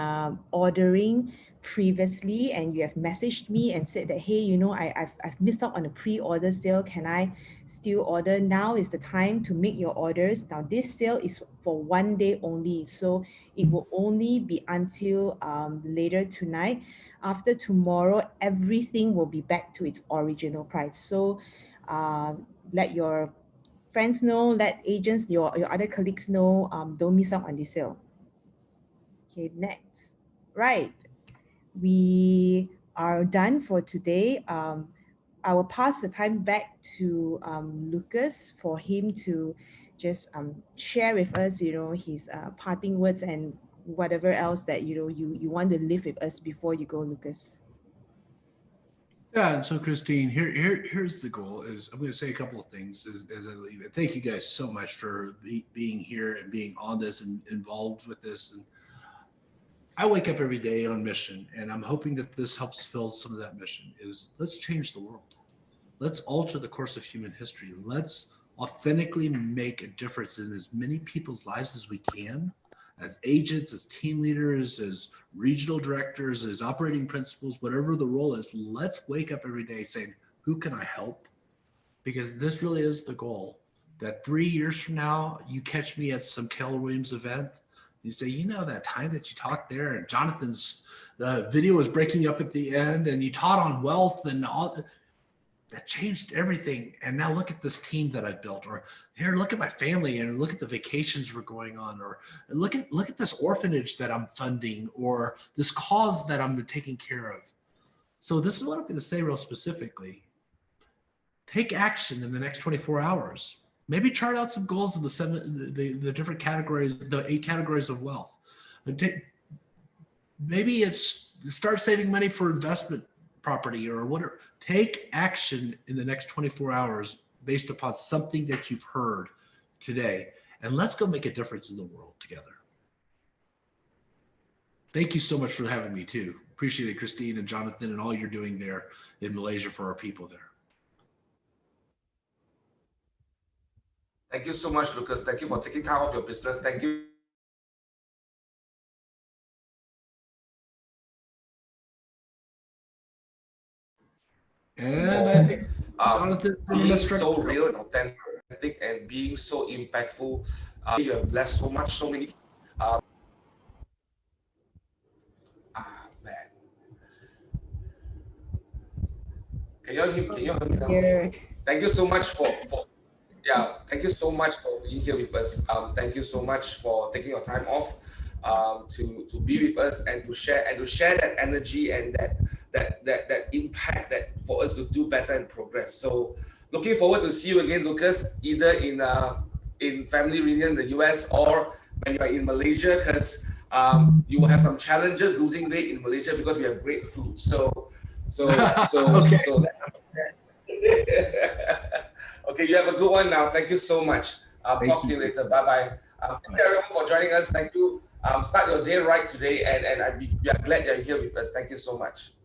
ordering previously, and you have messaged me and said that, hey, you know, I've missed out on a pre-order sale. Can I still order? Now is the time to make your orders. Now this sale is for 1 day only, so it will only be until later tonight. After tomorrow, everything will be back to its original price. So let your friends know, let agents, your other colleagues know, don't miss out on this sale. Okay, next. Right. We are done for today. I will pass the time back to Lucas for him to just share with us, you know, his parting words and whatever else that, you know, you want to leave with us before you go, Lucas. Yeah, and so Christine, here's the goal. Is I'm going to say a couple of things as I leave it. Thank you guys so much for being here and being on this and involved with this. And I wake up every day on mission, and I'm hoping that this helps fill some of that mission. Is let's change the world. Let's alter the course of human history. Let's authentically make a difference in as many people's lives as we can, as agents, as team leaders, as regional directors, as operating principals, whatever the role is. Let's wake up every day saying, who can I help? Because this really is the goal, that 3 years from now, you catch me at some Keller Williams event. You say, you know, that time that you talked there and Jonathan's video was breaking up at the end and you taught on wealth and all. that changed everything. And now look at this team that I've built, or here, look at my family, and look at the vacations we're going on, or look at this orphanage that I'm funding, or this cause that I'm taking care of. So this is what I'm going to say real specifically. Take action in the next 24 hours. Maybe chart out some goals in the different categories, the 8 categories of wealth. Maybe it's start saving money for investment property or whatever. Take action in the next 24 hours based upon something that you've heard today. And let's go make a difference in the world together. Thank you so much for having me too. Appreciate it, Christine and Jonathan, and all you're doing there in Malaysia for our people there. Thank you so much, Lucas. Thank you for taking time off your business. Thank you. And I think being so real and authentic and being so impactful. You have blessed so much, so many. Man. Can you hear me now? Yeah. Thank you so much for thank you so much for being here with us. Thank you so much for taking your time off to be with us and to share that energy and that impact that for us to do better and progress. So looking forward to see you again, Lucas, either in family reunion in the US or when you are in Malaysia, because you will have some challenges losing weight in Malaysia because we have great food. Okay, you have a good one now. Thank you so much. Talk to you later. Bye-bye. Thank you everyone for joining us. Thank you. Start your day right today, and we are glad that you're here with us. Thank you so much.